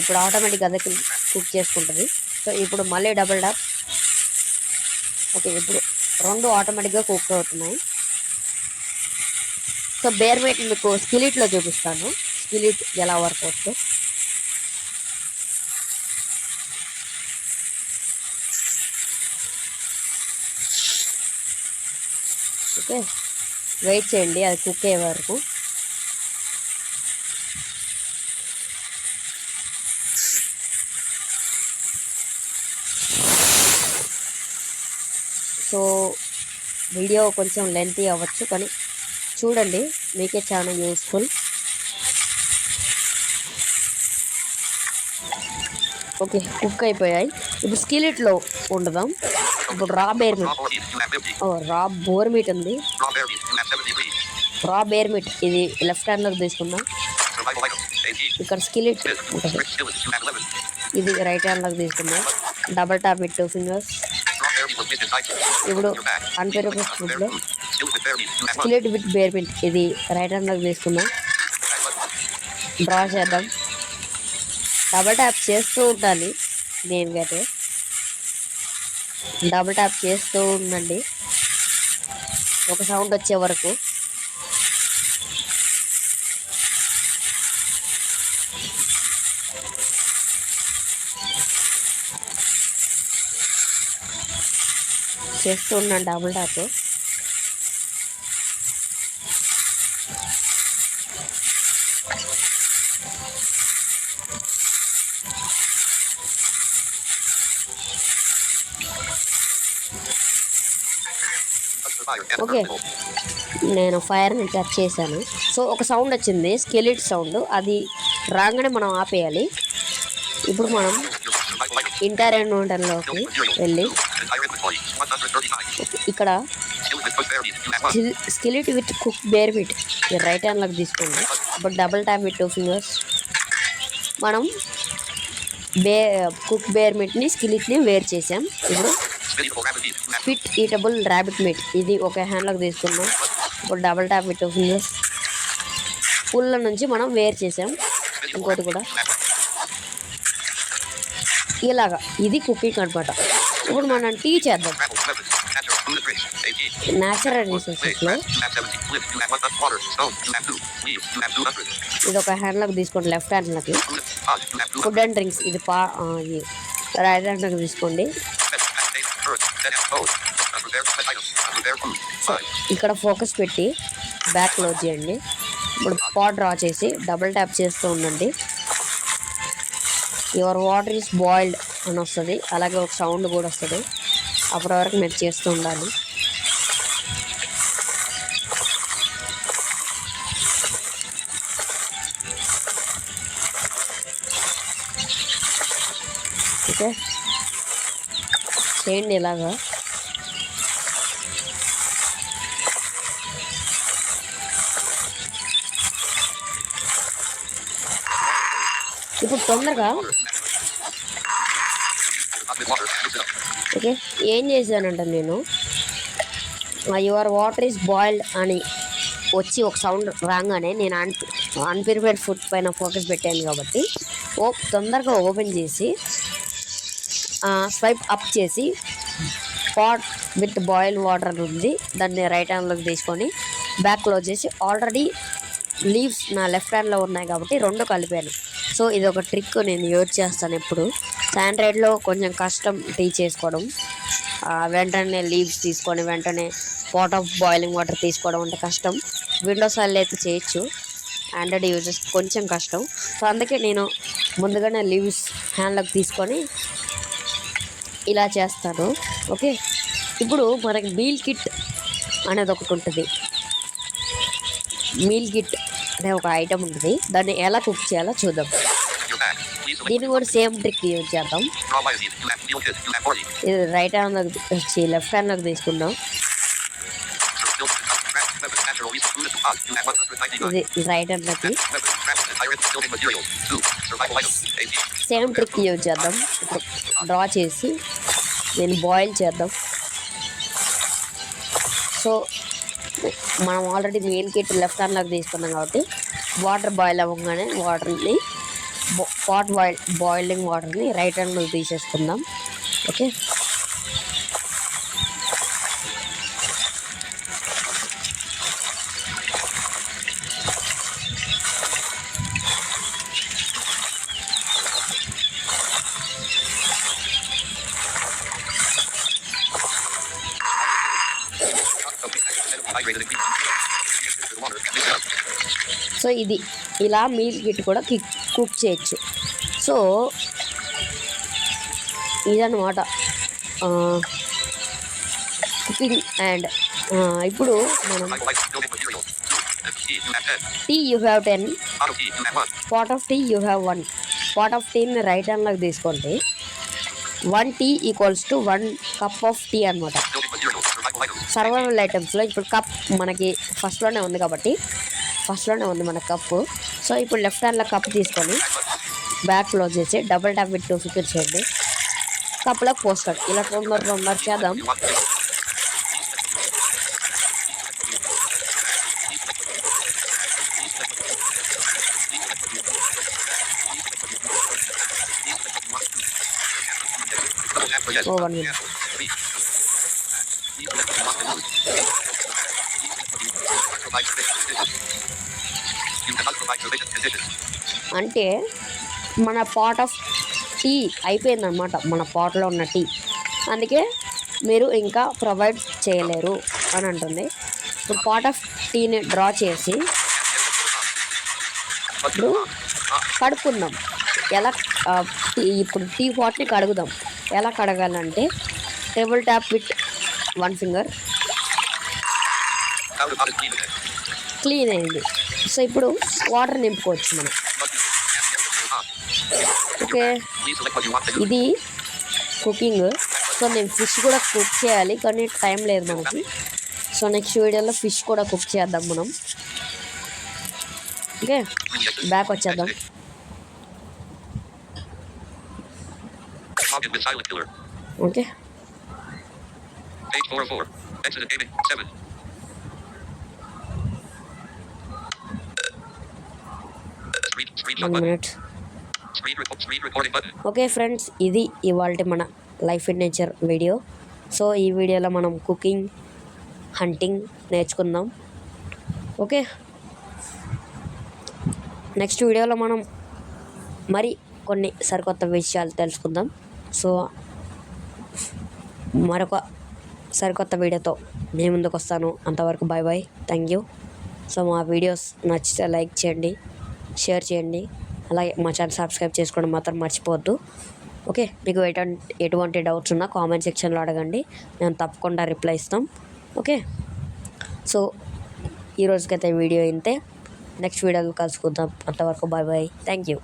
ఇప్పుడు ఆటోమేటిక్గా అదే కుక్ చేసుకుంటుంది. సో ఇప్పుడు మళ్ళీ డబల్ ట్యాప్. ఓకే, ఇప్పుడు 2 ఆటోమేటిక్గా కుక్ అవుతున్నాయి. సో బేర్ మీట్ మీకు స్కిలిట్లో చూపిస్తాను, స్కిలిట్ ఎలా వర్క్ అవుతుందో. ఓకే, వెయిట్ చేయండి అది కుక్ అయ్యే వరకు. సో వీడియో కొంచెం లెంతీ అవ్వచ్చు, కానీ చూడండి మీకే చాలా యూస్ఫుల్. ఓకే, కుక్ అయిపోయాయి. ఇప్పుడు స్కిలిట్లో వండుదాం. ఇప్పుడు raw bear meat, Raw 14. You have 50. Raw bore meat ఉంది. Raw bear meat. You have 73. Raw bear meat ఇది లెఫ్ట్ హ్యాండ్లోకి తీసుకుందాం. Survival item. 18. ఇక్కడ స్కిలిట్ Smith. ఉంటుంది, Rick skillet. You have 11. ఇది రైట్ హ్యాండ్లోకి తీసుకుందాం. Double tap with 2 fingers. Raw bear meat with fish inside. ఇప్పుడు Your back. అన్పేరబుల్ Bear ఫుడ్లో food. Skillet with bear meat. You have 1. Skillet with bear meat ఇది right హ్యాండ్లోకి తీసుకుందాం. Back button. Draw చేద్దాం. Double tap చేస్తూ ఉండాలి. దేనికైతే డబల్ ట్యాప్ చేస్తూ ఉండండి ఒక సౌండ్ వచ్చే వరకు. చేస్తూ ఉన్నాను double tap. Touch the fire. And Okay. vertical. నేను ఫైర్ని టచ్ చేశాను. సో ఒక సౌండ్ వచ్చింది, స్కెలిట్ సౌండ్. అది రాగానే మనం ఆపేయాలి. ఇప్పుడు మనం Your survival item. ఇంటర్ ఎన్విరాన్మెంట్లోకి వెళ్ళి Entire inventory. 139. ఇక్కడ Skillet with cooked bear meat. You have 1. Skillet with cook bear meat ఈ రైట్ హ్యాండ్లోకి తీసుకోండి. ఇప్పుడు డబుల్ ట్యాప్ విత్ 2 ఫింగర్స్. మనం కుక్ బేర్ మీట్ని స్కిలిట్ని వేర్ చేసాం. ఇప్పుడు Spinning rabbit meat. You have fit eatable rabbit meat ఇది ఒక హ్యాండ్లోకి తీసుకున్నాం. ఇప్పుడు డబుల్ ట్యాప్ విత్ 2 ఫింగర్స్. పుల్ల నుంచి మనం వేర్ చేసాం. spinning ఇంకోటి కూడా You have 1. ఇలాగా ఇది కుకింగ్ అనమాట. ఇప్పుడు మనం టీ చేద్దాం. Travel. Weapons. Natural. Food and drinks. 18. Natural Wig. రిసోర్సెస్లో Grass. You have 70. Flint. You have 1. Water. Stone. You have 2. Leaves. You have 200. ఇది ఒక హ్యాండ్లోకి తీసుకోండి, లెఫ్ట్ హ్యాండ్లోకి. Food. Pod. You have 200. Food and drinks ఇది ఇది రైట్ హ్యాండ్లోకి తీసుకోండి. Earth. Set up code. Prepare items. Prepare food. 5. ఇక్కడ ఫోకస్ పెట్టి బ్యాక్ క్లోజ్ చేయండి. ఇప్పుడు పాట్ డ్రా చేసి డబుల్ ట్యాప్ చేస్తూ ఉండండి. యువర్ వాటర్ ఈస్ బాయిల్డ్ అని వస్తుంది, అలాగే ఒక సౌండ్ కూడా వస్తుంది. అప్పటి వరకు మీరు చేస్తూ ఉండాలి. ఓకే, చేయండి ఇలాగా. ఇప్పుడు తొందరగా Water. Mix it up. Okay ఏం చేశానంటే నేను యువర్ వాటర్ ఈస్ బాయిల్డ్ అని వచ్చి ఒక సౌండ్ రాగానే నేను అన్ప్రిపేర్డ్ ఫుడ్ పైన ఫోకస్ పెట్టాను కాబట్టి తొందరగా ఓపెన్ చేసి స్వైప్ అప్ చేసి పాట్ విత్ బాయిల్డ్ వాటర్ ఉంది దాన్ని రైట్ హ్యాండ్లోకి తీసుకొని బ్యాక్ క్లోజ్ చేసి ఆల్రెడీ లీవ్స్ నా లెఫ్ట్ హ్యాండ్లో ఉన్నాయి కాబట్టి రెండు కలిపాను. సో ఇది ఒక ట్రిక్ నేను యూజ్ చేస్తాను ఎప్పుడు. శాండ్రాయిడ్లో కొంచెం కష్టం టీ చేసుకోవడం, వెంటనే లీవ్స్ తీసుకొని వెంటనే పాట్ ఆఫ్ బాయిలింగ్ వాటర్ తీసుకోవడం అంటే కష్టం. విండోస్ వాళ్ళు అయితే చేయొచ్చు, ఆండ్రాయిడ్ యూజర్స్ కొంచెం కష్టం. సో అందుకే నేను ముందుగానే లీవ్స్ హ్యాండ్లోకి తీసుకొని ఇలా చేస్తాను. ఓకే, ఇప్పుడు మనకి మీల్ కిట్ అనేది ఒకటి ఉంటుంది. మీల్ కిట్ అనే ఒక ఐటమ్ ఉంటుంది, దాన్ని ఎలా కుక్ చేయాలో చూద్దాం. Your bag. Please select. దీన్ని కూడా సేమ్ ట్రిక్ యూజ్ చేద్దాం. Raw biotin. You have meal kit. You have 40. ఇది రైట్ హ్యాండ్లోకి వచ్చి లెఫ్ట్ హ్యాండ్లోకి తీసుకుందాం. Filter. Craft. Weapons. Natural resource. Food and pot. You have 199. ఇది రైట్ హ్యాండ్లోకి Weapons. Craft. Entire building materials. 2. Survival items. 18. Same trick use చేద్దాం. ఇప్పుడు draw చేసి దీన్ని బాయిల్ చేద్దాం. సో మనం ఆల్రెడీ మెయిన్ కిట్ లెఫ్ట్ హ్యాండ్లోకి తీసుకున్నాం కాబట్టి వాటర్ బాయిల్ అవ్వగానే వాటర్ని బాయిలింగ్ వాటర్ని రైట్ హ్యాండ్లోకి తీసేసుకుందాం. Okay, Hydrated and clean. Water. Mix it up. So ఇది ఇలా మీల్ కిట్ కూడా కుక్ చేయొచ్చు. సో ఇదన్నమాట కుకింగ్. అండ్ ఇప్పుడు మనం Survival items. Building materials. 2. Tea. You have 10. Tea you have 10, Pot of tea. You have 1. Pot of tea you have 1. Pot of టీని right హ్యాండ్లోకి తీసుకోండి. 1 tea equals to 1 cup of tea అనమాట. Building materials. Survival items. Survival ఐటమ్స్లో ఇప్పుడు cup మనకి ఫస్ట్లోనే ఉంది కాబట్టి ఫస్ట్లోనే ఉంది మన కప్పు. సో ఇప్పుడు లెఫ్ట్ హ్యాండ్లో కప్ తీసుకొని బ్యాక్ క్లోజ్ చేసి డబుల్ ట్యాప్ విత్ 2 ఫిక్స్ చేయండి. కప్లో పోస్ట్ కార్డ్ ఇలా తొందర చేద్దాం. You want to yes. Oh, 1 minute. You cannot provide sufficient conditions. అంటే మన పాట్ ఆఫ్ టీ అయిపోయిందనమాట, మన పాట్లో ఉన్న టీ. అందుకే మీరు ఇంకా ప్రొవైడ్ చేయలేరు అని అంటుంది. ఇప్పుడు పాట్ ఆఫ్ టీని డ్రా చేసి ఇప్పుడు కడుక్కుందాం. ఎలా ఇప్పుడు టీ పాట్ని కడుగుదాం. ఎలా కడగాలంటే table tap with 1 finger Out of honest clean. Clean అయింది. సో ఇప్పుడు వాటర్ నింపుకోవచ్చు మనం. Okay, Please select what you want to use. ఇది కుకింగ్. సో నేను ఫిష్ కూడా కుక్ చేయాలి కానీ టైం లేదు మనకి. సో నెక్స్ట్ వీడియోలో ఫిష్ కూడా కుక్ చేద్దాం మనం. ఓకే, బ్యాక్ వచ్చేద్దాం. Login with silent killer. Okay, Page 404. Exit gaming 7. Screenshot 1 button. Minute. Screen recording button. Okay friends, ఇది ఇవాళ మన life in nature video. So ఈ వీడియోలో మనం కుకింగ్, హంటింగ్ నేర్చుకుందాం. ఓకే, నెక్స్ట్ వీడియోలో మనం మరి కొన్ని సరికొత్త విషయాలు తెలుసుకుందాం. సో మరొక సరికొత్త వీడియోతో నేను ముందుకు వస్తాను. అంతవరకు bye bye, thank you. So మా వీడియోస్ నచ్చితే లైక్ చేయండి, షేర్ చేయండి, అలాగే మా ఛానల్ సబ్స్క్రైబ్ చేసుకోవడం మాత్రం మర్చిపోవద్దు. ఓకే, మీకు ఎటువంటి డౌట్స్ ఉన్నా కామెంట్ సెక్షన్లో అడగండి, మేము తప్పకుండా రిప్లై ఇస్తాం. ఓకే, సో ఈరోజుకైతే వీడియో ఇంతే. నెక్స్ట్ వీడియోలో కలుసుకుందాం. అంతవరకు బాయ్ బాయ్, థ్యాంక్ యూ.